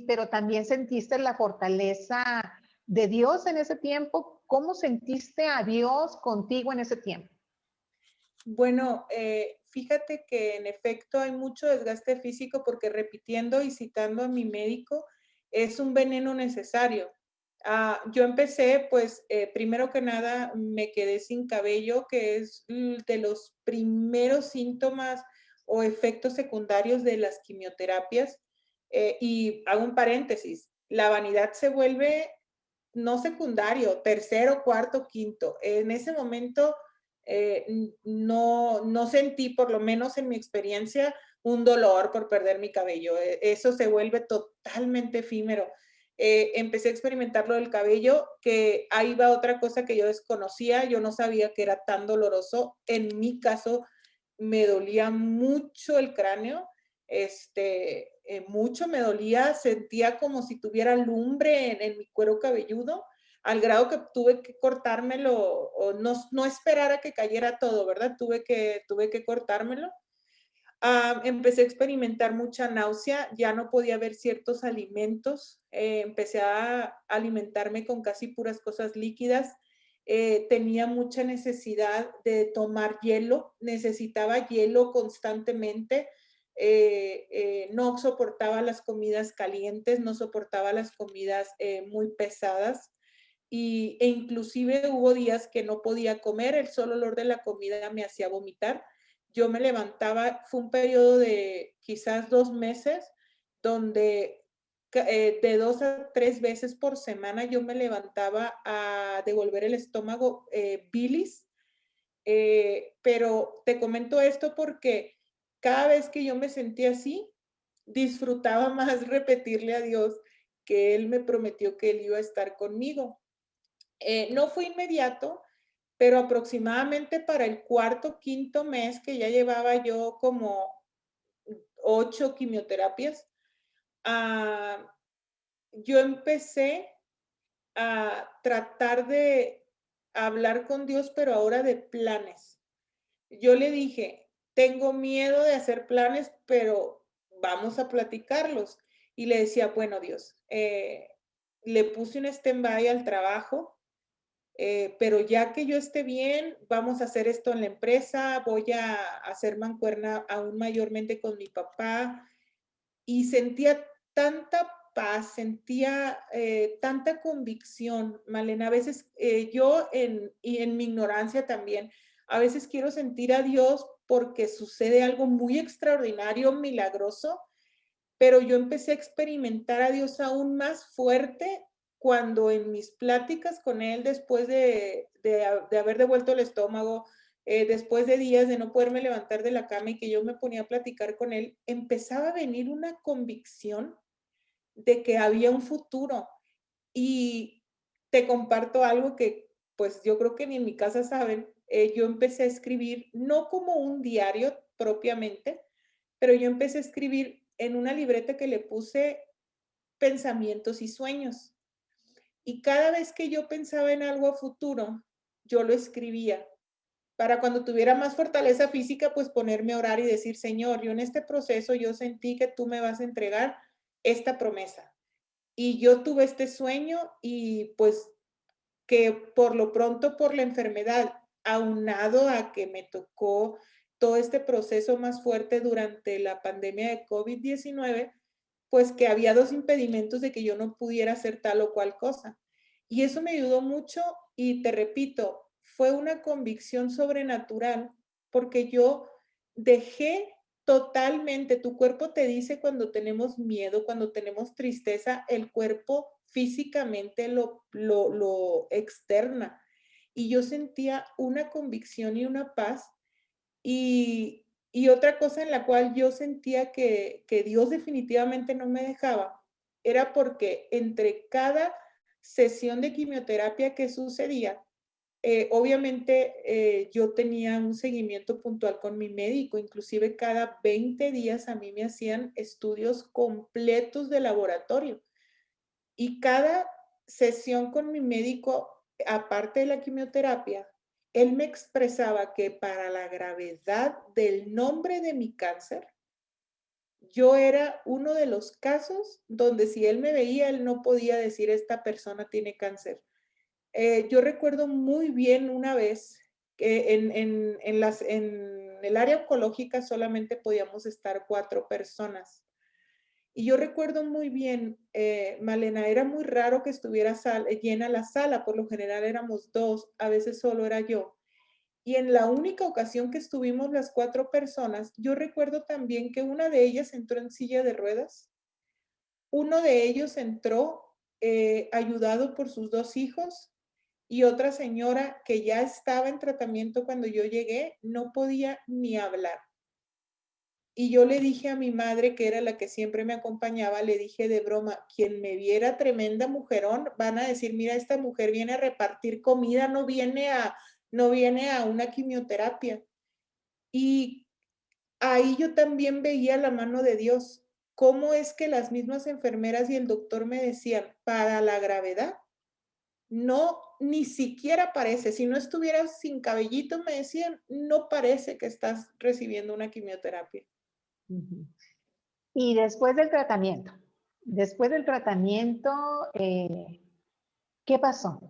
pero también sentiste la fortaleza de Dios en ese tiempo. ¿Cómo sentiste a Dios contigo en ese tiempo? Bueno, fíjate que en efecto hay mucho desgaste físico porque repitiendo y citando a mi médico, es un veneno necesario. Yo empecé, pues, primero que nada, me quedé sin cabello, que es de los primeros síntomas o efectos secundarios de las quimioterapias. Y hago un paréntesis, la vanidad se vuelve no secundario, tercero, cuarto, quinto. En ese momento no sentí, por lo menos en mi experiencia, un dolor por perder mi cabello. Eso se vuelve totalmente efímero. Empecé a experimentar lo del cabello, que ahí va otra cosa que yo desconocía. Yo no sabía que era tan doloroso. En mi caso, me dolía mucho el cráneo, mucho me dolía, sentía como si tuviera lumbre en mi cuero cabelludo, al grado que tuve que cortármelo o no esperar a que cayera todo, ¿verdad? Tuve que cortármelo. Empecé a experimentar mucha náusea, ya no podía ver ciertos alimentos, empecé a alimentarme con casi puras cosas líquidas, tenía mucha necesidad de tomar hielo, necesitaba hielo constantemente, no soportaba las comidas calientes, no soportaba las comidas muy pesadas e inclusive hubo días que no podía comer, el solo olor de la comida me hacía vomitar. Yo me levantaba, fue un periodo de quizás 2 meses, donde de 2 a 3 veces por semana yo me levantaba a devolver el estómago bilis. Pero te comento esto porque cada vez que yo me sentía así, disfrutaba más repetirle a Dios que Él me prometió que Él iba a estar conmigo. No fue inmediato, pero aproximadamente para el cuarto, quinto mes que ya llevaba yo como 8 quimioterapias, ah, yo empecé a tratar de hablar con Dios, pero ahora de planes. Yo le dije, tengo miedo de hacer planes, pero vamos a platicarlos. Y le decía, bueno, Dios, le puse un stand-by al trabajo, pero ya que yo esté bien, vamos a hacer esto en la empresa, voy a hacer mancuerna aún mayormente con mi papá. Y sentía tanta paz, sentía tanta convicción, Malena. A veces y en mi ignorancia también, a veces quiero sentir a Dios porque sucede algo muy extraordinario, milagroso, pero yo empecé a experimentar a Dios aún más fuerte cuando en mis pláticas con Él, después de haber devuelto el estómago, después de días de no poderme levantar de la cama y que yo me ponía a platicar con Él, empezaba a venir una convicción de que había un futuro. Y te comparto algo que pues yo creo que ni en mi casa saben, yo empecé a escribir, no como un diario propiamente, pero yo empecé a escribir en una libreta que le puse pensamientos y sueños. Y cada vez que yo pensaba en algo a futuro, yo lo escribía para cuando tuviera más fortaleza física, pues ponerme a orar y decir, Señor, yo en este proceso yo sentí que tú me vas a entregar esta promesa. Y yo tuve este sueño y pues que por lo pronto por la enfermedad, aunado a que me tocó todo este proceso más fuerte durante la pandemia de COVID-19, pues que había dos impedimentos de que yo no pudiera hacer tal o cual cosa. Y eso me ayudó mucho y te repito, fue una convicción sobrenatural porque yo dejé totalmente, tu cuerpo te dice cuando tenemos miedo, cuando tenemos tristeza, el cuerpo físicamente lo externa. Y yo sentía una convicción y una paz y otra cosa en la cual yo sentía que Dios definitivamente no me dejaba, era porque entre cada sesión de quimioterapia que sucedía, obviamente yo tenía un seguimiento puntual con mi médico, inclusive cada 20 días a mí me hacían estudios completos de laboratorio y cada sesión con mi médico, aparte de la quimioterapia, él me expresaba que para la gravedad del nombre de mi cáncer, yo era uno de los casos donde si él me veía, él no podía decir esta persona tiene cáncer. Yo recuerdo muy bien una vez que en el área oncológica solamente podíamos estar 4 personas. Y yo recuerdo muy bien, Malena, era muy raro que estuviera llena la sala, por lo general éramos 2, a veces solo era yo. Y en la única ocasión que estuvimos las 4 personas, yo recuerdo también que una de ellas entró en silla de ruedas, uno de ellos entró ayudado por sus 2 hijos y otra señora que ya estaba en tratamiento cuando yo llegué, no podía ni hablar. Y yo le dije a mi madre, que era la que siempre me acompañaba, le dije de broma, quien me viera tremenda mujerón, van a decir, mira, esta mujer viene a repartir comida, no viene a una quimioterapia. Y ahí yo también veía la mano de Dios. ¿Cómo es que las mismas enfermeras y el doctor me decían, para la gravedad, no, ni siquiera parece, si no estuvieras sin cabellito, me decían, no parece que estás recibiendo una quimioterapia. Y después del tratamiento, ¿qué pasó?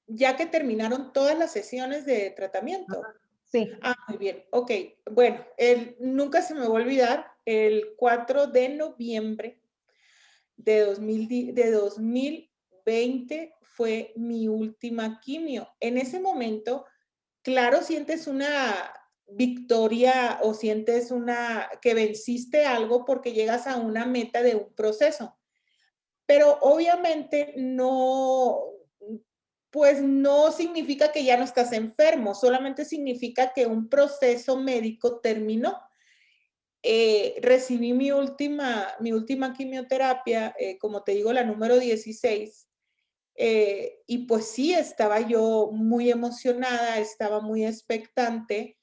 Ya que terminaron todas las sesiones de tratamiento. Sí. Ah, muy bien, ok. Bueno, nunca se me va a olvidar, el 4 de noviembre de 2020 fue mi última quimio. En ese momento, claro, sientes una victoria o sientes que venciste algo porque llegas a una meta de un proceso. Pero obviamente no, pues no significa que ya no estás enfermo, solamente significa que un proceso médico terminó. Recibí mi última quimioterapia, como te digo, la número 16, y pues sí, estaba yo muy emocionada, estaba muy expectante,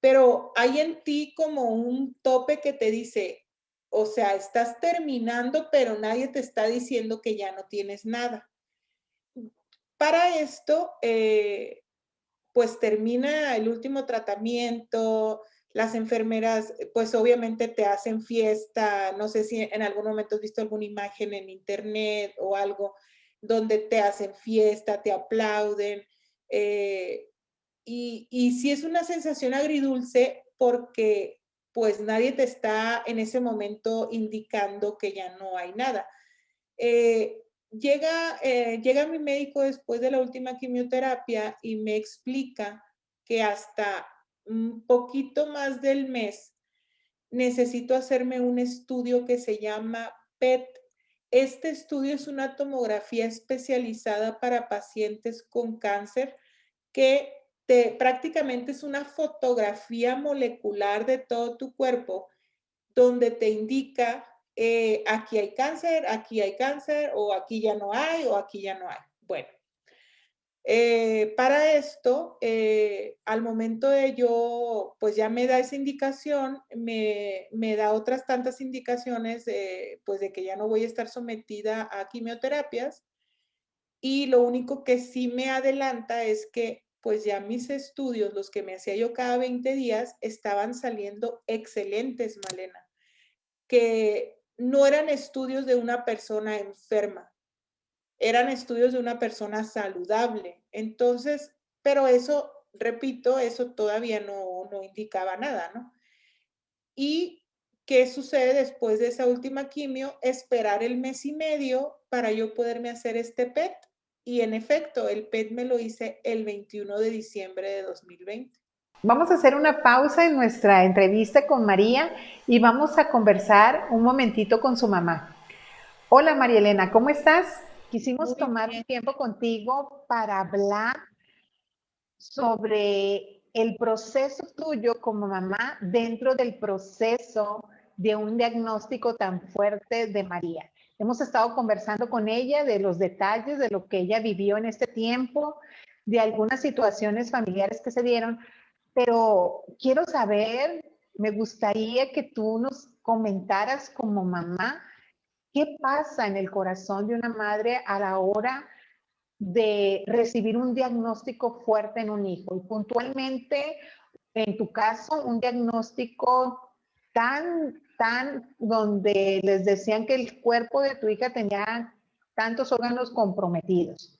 pero hay en ti como un tope que te dice, o sea, estás terminando, pero nadie te está diciendo que ya no tienes nada. Para esto, pues termina el último tratamiento, las enfermeras, pues obviamente te hacen fiesta, no sé si en algún momento has visto alguna imagen en internet o algo donde te hacen fiesta, te aplauden, y sí es una sensación agridulce porque pues nadie te está en ese momento indicando que ya no hay nada. Llega mi médico después de la última quimioterapia y me explica que hasta un poquito más del mes necesito hacerme un estudio que se llama PET. Este estudio es una tomografía especializada para pacientes con cáncer que prácticamente es una fotografía molecular de todo tu cuerpo donde te indica aquí hay cáncer, o aquí ya no hay, o aquí ya no hay. Bueno, Para esto, al momento de yo, pues ya me da esa indicación, me da otras tantas indicaciones, pues de que ya no voy a estar sometida a quimioterapias. Y lo único que sí me adelanta es que, pues ya mis estudios, los que me hacía yo cada 20 días, estaban saliendo excelentes, Malena, que no eran estudios de una persona enferma, eran estudios de una persona saludable. Entonces, pero eso, repito, eso todavía no indicaba nada, ¿no? ¿Y qué sucede después de esa última quimio? Esperar el mes y medio para yo poderme hacer este PET. Y en efecto, el PET me lo hice el 21 de diciembre de 2020. Vamos a hacer una pausa en nuestra entrevista con María y vamos a conversar un momentito con su mamá. Hola María Elena, ¿cómo estás? Quisimos Muy tomar un bien. tiempo contigo para hablar sobre el proceso tuyo como mamá dentro del proceso de un diagnóstico tan fuerte de María. Hemos estado conversando con ella de los detalles de lo que ella vivió en este tiempo, de algunas situaciones familiares que se dieron, pero quiero saber, me gustaría que tú nos comentaras como mamá, ¿qué pasa en el corazón de una madre a la hora de recibir un diagnóstico fuerte en un hijo? Y puntualmente, en tu caso, un diagnóstico tan donde les decían que el cuerpo de tu hija tenía tantos órganos comprometidos.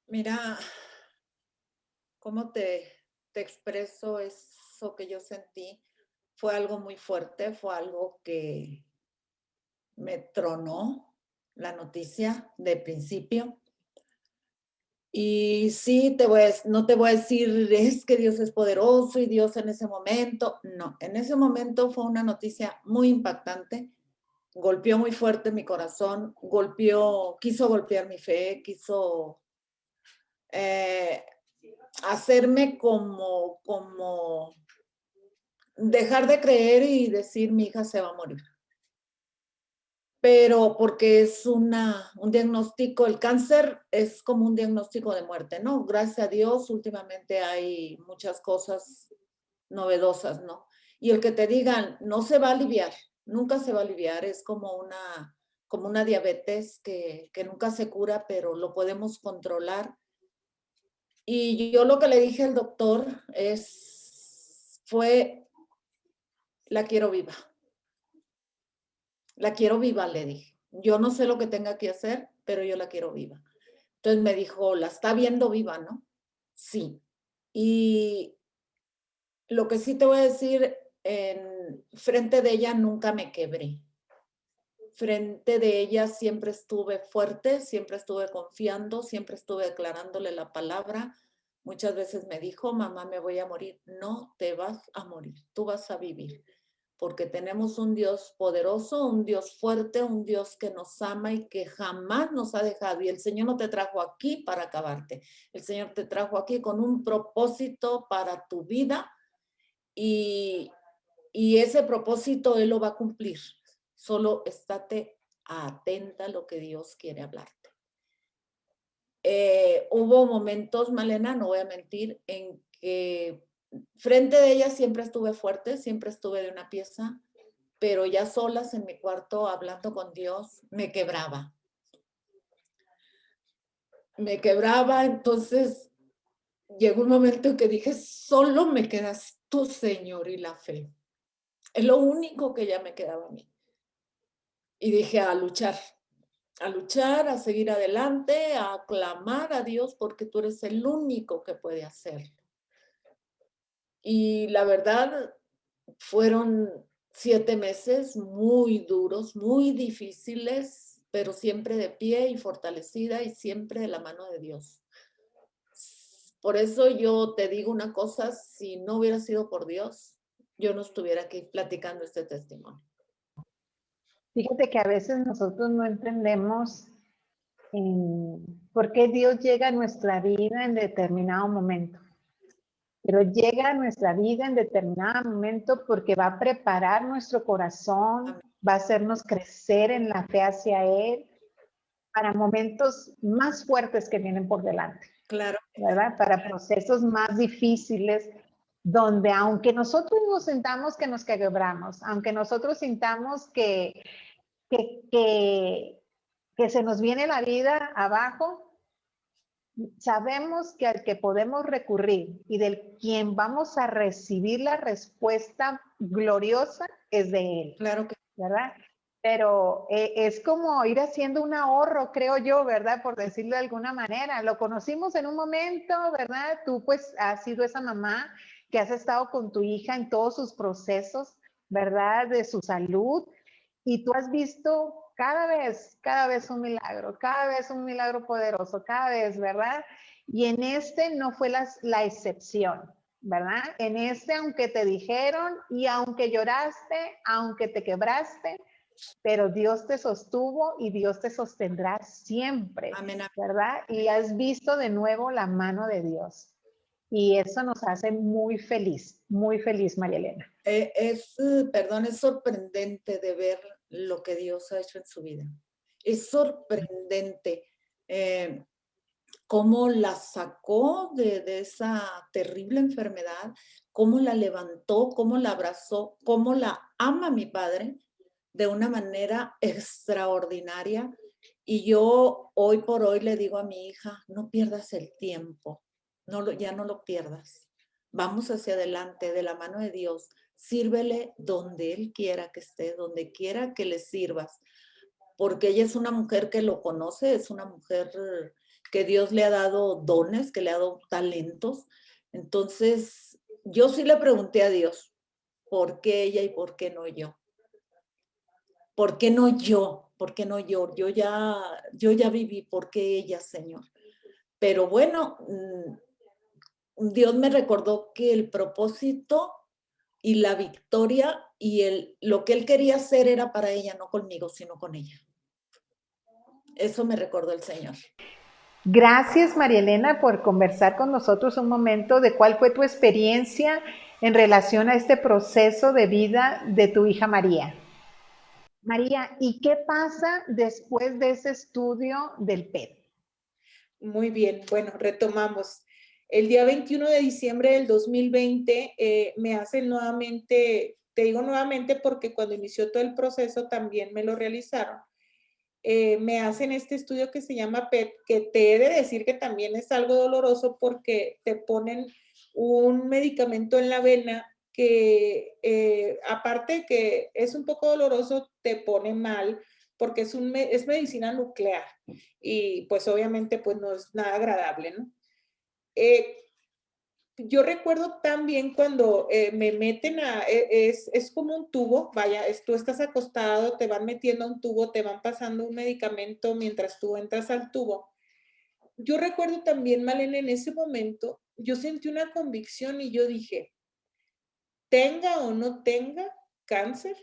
Mira, ¿cómo te expreso eso que yo sentí? Fue algo muy fuerte, fue algo que me tronó la noticia de principio. Y sí, no te voy a decir, es que Dios es poderoso y Dios en ese momento. No, en ese momento fue una noticia muy impactante. Golpeó muy fuerte mi corazón, quiso golpear mi fe, quiso hacerme como dejar de creer y decir mi hija se va a morir. Pero porque es un diagnóstico, el cáncer es como un diagnóstico de muerte, ¿no? Gracias a Dios, últimamente hay muchas cosas novedosas, ¿no? Y el que te digan, no se va a aliviar, nunca se va a aliviar, es como una diabetes que nunca se cura, pero lo podemos controlar. Y yo lo que le dije al doctor fue, la quiero viva. La quiero viva, le dije. Yo no sé lo que tenga que hacer, pero yo la quiero viva. Entonces me dijo, la está viendo viva, ¿no? Sí. Y lo que sí te voy a decir, en frente de ella nunca me quebré. Frente de ella siempre estuve fuerte, siempre estuve confiando, siempre estuve declarándole la palabra. Muchas veces me dijo, mamá, me voy a morir. No te vas a morir, tú vas a vivir. Porque tenemos un Dios poderoso, un Dios fuerte, un Dios que nos ama y que jamás nos ha dejado. Y el Señor no te trajo aquí para acabarte. El Señor te trajo aquí con un propósito para tu vida y ese propósito Él lo va a cumplir. Solo estate atenta a lo que Dios quiere hablarte. Hubo momentos, Malena, no voy a mentir, en que frente de ella siempre estuve fuerte, siempre estuve de una pieza, pero ya solas en mi cuarto hablando con Dios, me quebraba. Me quebraba, entonces llegó un momento en que dije, solo me quedas tú, Señor, y la fe. Es lo único que ya me quedaba a mí. Y dije, a luchar, a seguir adelante, a clamar a Dios, porque tú eres el único que puede hacerlo. Y la verdad, fueron 7 meses muy duros, muy difíciles, pero siempre de pie y fortalecida y siempre de la mano de Dios. Por eso yo te digo una cosa, si no hubiera sido por Dios, yo no estuviera aquí platicando este testimonio. Fíjate que a veces nosotros no entendemos por qué Dios llega a nuestra vida en determinado momento. Pero llega a nuestra vida en determinado momento porque va a preparar nuestro corazón, va a hacernos crecer en la fe hacia Él, para momentos más fuertes que vienen por delante. Claro. ¿Verdad? Para procesos más difíciles, donde aunque nosotros nos sintamos que nos quebramos, aunque nosotros sintamos que, que, que se nos viene la vida abajo, sabemos que al que podemos recurrir y del quien vamos a recibir la respuesta gloriosa es de Él. Claro que ¿verdad? Pero es como ir haciendo un ahorro, creo yo, ¿verdad? Por decirlo de alguna manera. Lo conocimos en un momento, ¿verdad? Tú pues has sido esa mamá que has estado con tu hija en todos sus procesos, ¿verdad? De su salud. Y tú has visto cada vez un milagro poderoso, cada vez, ¿verdad? Y en este no fue la excepción, ¿verdad? En este, aunque te dijeron y aunque lloraste, aunque te quebraste, pero Dios te sostuvo y Dios te sostendrá siempre, amén, amén. ¿verdad? Y has visto de nuevo la mano de Dios. Y eso nos hace muy feliz, María Elena. Perdón, es sorprendente de ver lo que Dios ha hecho en su vida. Es sorprendente cómo la sacó de esa terrible enfermedad, cómo la levantó, cómo la abrazó, cómo la ama mi padre de una manera extraordinaria. Y yo hoy por hoy le digo a mi hija, no pierdas el tiempo, ya no lo pierdas. Vamos hacia adelante de la mano de Dios. Sírvele donde Él quiera que esté, donde quiera que le sirvas. Porque ella es una mujer que lo conoce, es una mujer que Dios le ha dado dones, que le ha dado talentos. Entonces, yo sí le pregunté a Dios, ¿por qué ella y por qué no yo? ¿Por qué no yo? ¿Por qué no yo? Yo ya viví, ¿por qué ella, Señor? Pero bueno, Dios me recordó que el propósito y la victoria y lo que Él quería hacer era para ella, no conmigo, sino con ella. Eso me recordó el Señor. Gracias, María Elena, por conversar con nosotros un momento de cuál fue tu experiencia en relación a este proceso de vida de tu hija María. María, ¿y qué pasa después de ese estudio del PET? Muy bien, bueno, retomamos. El día 21 de diciembre del 2020 me hacen nuevamente, te digo nuevamente porque cuando inició todo el proceso también me lo realizaron. Me hacen este estudio que se llama PET, que te he de decir que también es algo doloroso porque te ponen un medicamento en la vena que aparte de que es un poco doloroso, te pone mal porque es medicina nuclear y pues obviamente pues no es nada agradable, ¿no? Yo recuerdo también cuando me meten es como un tubo, vaya, tú estás acostado, te van metiendo a un tubo, te van pasando un medicamento mientras tú entras al tubo. Yo recuerdo también, Malena, en ese momento, yo sentí una convicción y yo dije, tenga o no tenga cáncer,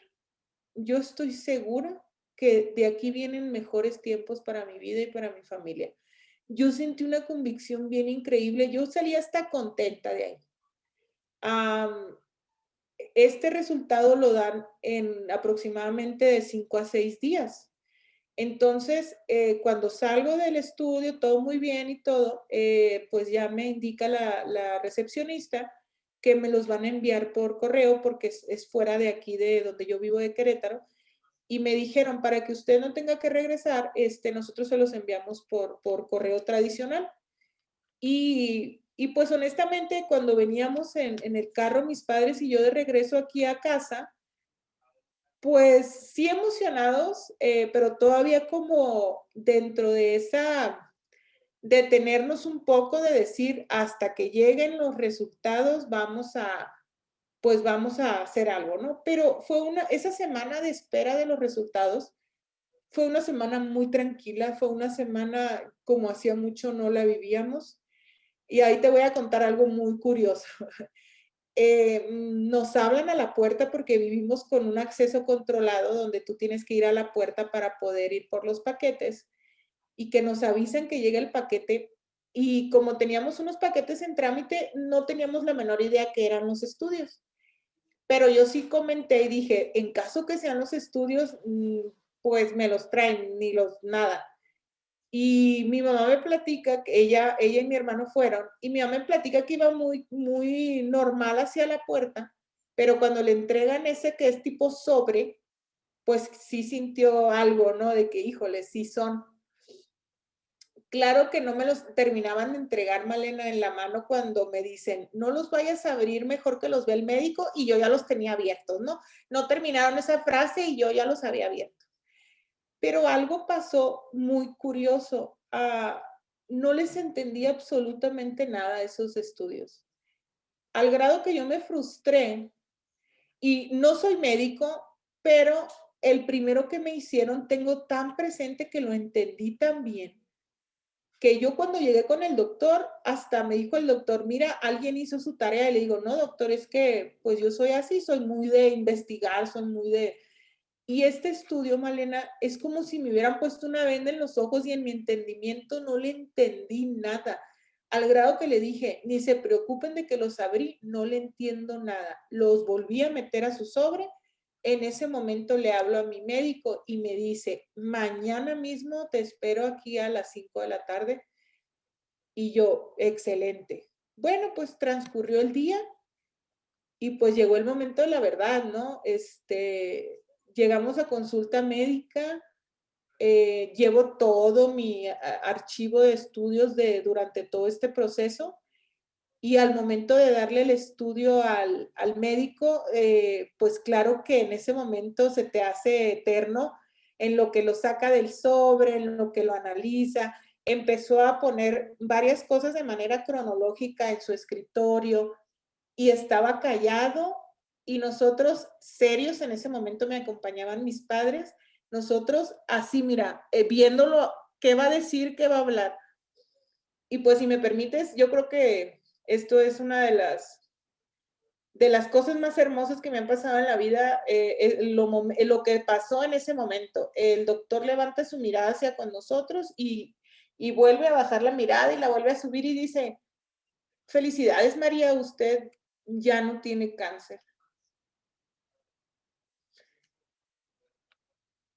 yo estoy segura que de aquí vienen mejores tiempos para mi vida y para mi familia. Yo sentí una convicción bien increíble, yo salí hasta contenta de ahí. Este resultado lo dan en aproximadamente de 5 a 6 días. Entonces, cuando salgo del estudio, todo muy bien y todo, pues ya me indica la recepcionista que me los van a enviar por correo porque es fuera de aquí, de donde yo vivo, de Querétaro. Y me dijeron, para que usted no tenga que regresar, nosotros se los enviamos por correo tradicional. Y pues honestamente, cuando veníamos en el carro, mis padres y yo de regreso aquí a casa, pues sí emocionados, pero todavía como dentro de detenernos un poco de decir, hasta que lleguen los resultados, pues vamos a hacer algo, ¿no? Pero esa semana de espera de los resultados, fue una semana muy tranquila, fue una semana como hacía mucho no la vivíamos. Y ahí te voy a contar algo muy curioso. Nos hablan a la puerta porque vivimos con un acceso controlado donde tú tienes que ir a la puerta para poder ir por los paquetes y que nos avisan que llega el paquete. Y como teníamos unos paquetes en trámite, no teníamos la menor idea que eran los estudios. Pero yo sí comenté y dije, en caso que sean los estudios, pues me los traen, ni nada. Y mi mamá me platica que ella y mi hermano fueron, y mi mamá me platica que iba muy, muy normal hacia la puerta, pero cuando le entregan ese que es tipo sobre, pues sí sintió algo, ¿no? De que, híjole, sí son. Claro que no me los terminaban de entregar, Malena, en la mano cuando me dicen, no los vayas a abrir, mejor que los vea el médico, y yo ya los tenía abiertos, ¿no? No terminaron esa frase y yo ya los había abierto. Pero algo pasó muy curioso. No les entendí absolutamente nada a esos estudios. Al grado que yo me frustré, y no soy médico, pero el primero que me hicieron tengo tan presente que lo entendí tan bien, que yo cuando llegué con el doctor, hasta me dijo el doctor, mira, alguien hizo su tarea, y le digo, no, doctor, es que pues yo soy así, soy muy de investigar, soy muy de... Y este estudio, Malena, es como si me hubieran puesto una venda en los ojos y en mi entendimiento no le entendí nada. Al grado que le dije, ni se preocupen de que los abrí, no le entiendo nada. Los volví a meter a su sobre. En ese momento le hablo a mi médico y me dice, mañana mismo te espero aquí a las 5 de la tarde. Y yo, excelente. Bueno, pues transcurrió el día y pues llegó el momento de la verdad, ¿no? Llegamos a consulta médica, llevo todo mi archivo de estudios durante todo este proceso, y al momento de darle el estudio al médico, pues claro que en ese momento se te hace eterno en lo que lo saca del sobre, en lo que lo analiza. Empezó a poner varias cosas de manera cronológica en su escritorio, y estaba callado, y nosotros serios, en ese momento me acompañaban mis padres, nosotros así, mira, viéndolo, qué va a decir, qué va a hablar. Y pues si me permites, yo creo que esto es una de las cosas más hermosas que me han pasado en la vida, lo que pasó en ese momento. El doctor levanta su mirada hacia con nosotros y vuelve a bajar la mirada y la vuelve a subir y dice, felicidades, María, usted ya no tiene cáncer.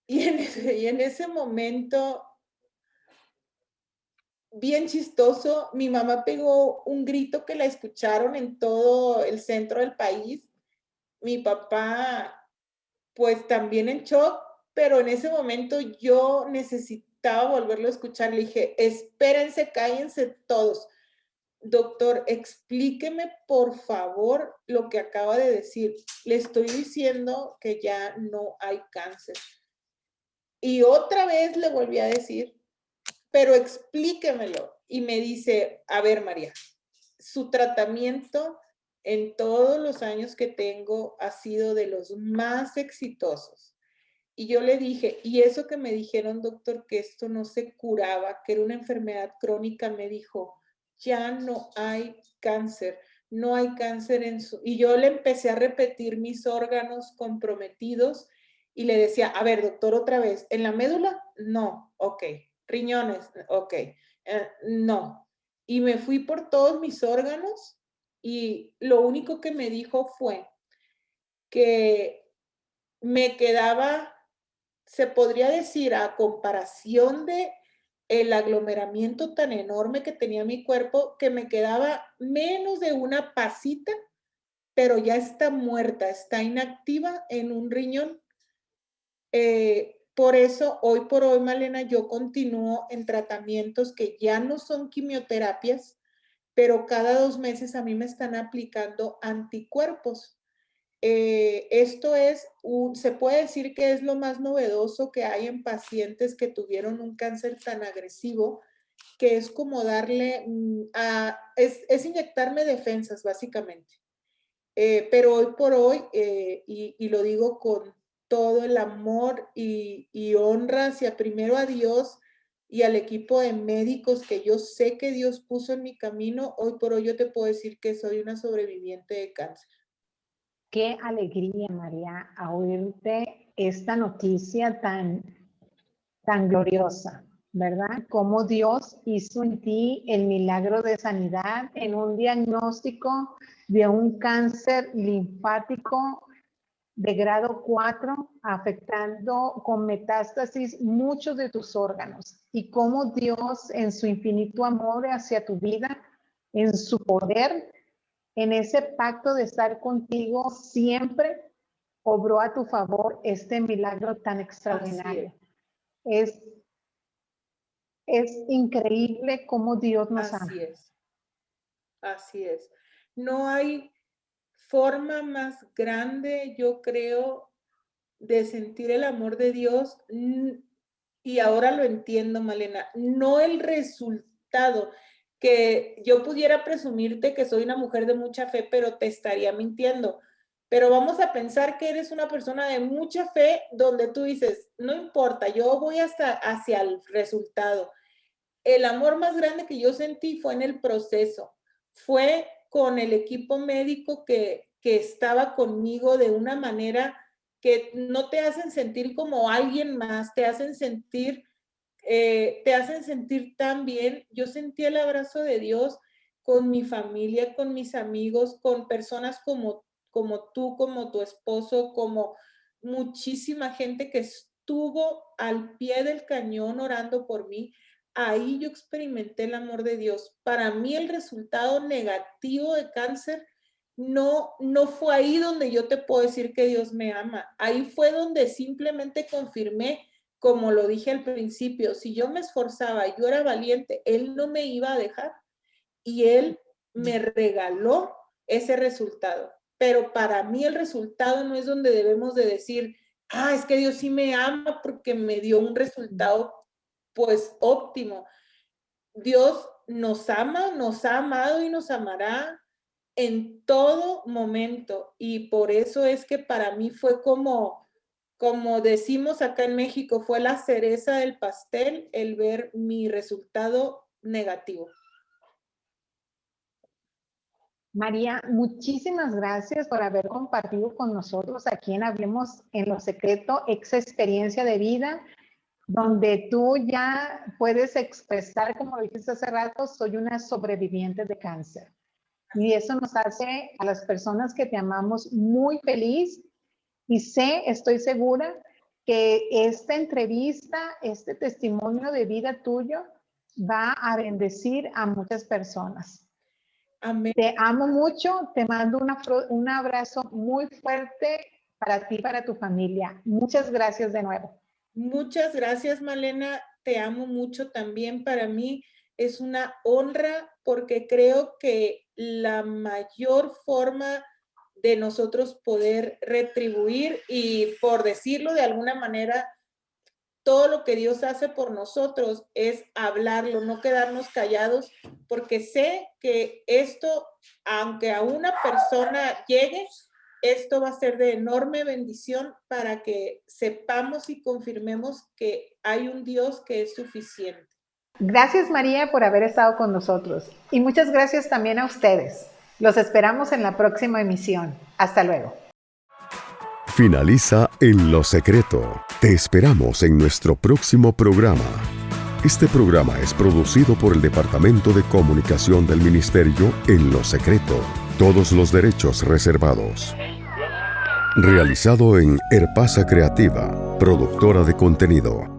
Y en ese momento, bien chistoso, mi mamá pegó un grito que la escucharon en todo el centro del país. Mi papá, pues también en shock, pero en ese momento yo necesitaba volverlo a escuchar. Le dije, espérense, cállense todos. Doctor, explíqueme por favor lo que acaba de decir. Le estoy diciendo que ya no hay cáncer. Y otra vez le volví a decir, pero explíquemelo. Y me dice, a ver, María, su tratamiento en todos los años que tengo ha sido de los más exitosos. Y yo le dije, y eso que me dijeron, doctor, que esto no se curaba, que era una enfermedad crónica, me dijo, ya no hay cáncer, no hay cáncer en su... Y yo le empecé a repetir mis órganos comprometidos y le decía, a ver, doctor, otra vez, ¿en la médula? No, ok. Riñones, ok. No. Y me fui por todos mis órganos y lo único que me dijo fue que me quedaba, se podría decir, a comparación de el aglomeramiento tan enorme que tenía mi cuerpo, que me quedaba menos de una pasita, pero ya está muerta, está inactiva en un riñón. Por eso, hoy por hoy, Malena, yo continúo en tratamientos que ya no son quimioterapias, pero cada 2 meses a mí me están aplicando anticuerpos. Esto es, se puede decir que es lo más novedoso que hay en pacientes que tuvieron un cáncer tan agresivo, que es como darle, es inyectarme defensas, básicamente. Pero hoy por hoy, y lo digo con todo el amor y honra hacia primero a Dios y al equipo de médicos que yo sé que Dios puso en mi camino, hoy por hoy yo te puedo decir que soy una sobreviviente de cáncer. Qué alegría, María, a oírte esta noticia tan gloriosa, ¿verdad? Cómo Dios hizo en ti el milagro de sanidad en un diagnóstico de un cáncer linfático de grado 4, afectando con metástasis muchos de tus órganos, y cómo Dios, en su infinito amor hacia tu vida, en su poder, en ese pacto de estar contigo siempre, obró a tu favor este milagro tan extraordinario. Es increíble cómo Dios nos ama. Así es. No hay forma más grande, yo creo, de sentir el amor de Dios, y ahora lo entiendo, Malena, no el resultado, que yo pudiera presumirte que soy una mujer de mucha fe, pero te estaría mintiendo. Pero vamos a pensar que eres una persona de mucha fe, donde tú dices, no importa, yo voy hacia el resultado. El amor más grande que yo sentí fue en el proceso, fue con el equipo médico que estaba conmigo de una manera que no te hacen sentir como alguien más, te hacen sentir tan bien. Yo sentí el abrazo de Dios con mi familia, con mis amigos, con personas como tú, como tu esposo, como muchísima gente que estuvo al pie del cañón orando por mí. Ahí yo experimenté el amor de Dios. Para mí el resultado negativo de cáncer no fue ahí donde yo te puedo decir que Dios me ama. Ahí fue donde simplemente confirmé, como lo dije al principio, si yo me esforzaba, yo era valiente, Él no me iba a dejar, y Él me regaló ese resultado. Pero para mí el resultado no es donde debemos de decir, es que Dios sí me ama porque me dio un resultado pues óptimo. Dios nos ama, nos ha amado y nos amará en todo momento, y por eso es que para mí fue como decimos acá en México, fue la cereza del pastel el ver mi resultado negativo. María, muchísimas gracias por haber compartido con nosotros aquí en Hablemos en lo Secreto esa experiencia de vida, donde tú ya puedes expresar, como lo dijiste hace rato, soy una sobreviviente de cáncer. Y eso nos hace a las personas que te amamos muy feliz, y estoy segura que esta entrevista, este testimonio de vida tuyo va a bendecir a muchas personas. Amén. Te amo mucho, te mando un abrazo muy fuerte para ti y para tu familia. Muchas gracias de nuevo. Muchas gracias, Malena, te amo mucho también. Para mí es una honra, porque creo que la mayor forma de nosotros poder retribuir y, por decirlo de alguna manera, todo lo que Dios hace por nosotros es hablarlo, no quedarnos callados, porque sé que esto, aunque a una persona llegue, esto va a ser de enorme bendición para que sepamos y confirmemos que hay un Dios que es suficiente. Gracias, María, por haber estado con nosotros, y muchas gracias también a ustedes. Los esperamos en la próxima emisión. Hasta luego. Finaliza En lo Secreto. Te esperamos en nuestro próximo programa. Este programa es producido por el Departamento de Comunicación del Ministerio En lo Secreto. Todos los derechos reservados. Realizado en Herpasa Creativa, productora de contenido.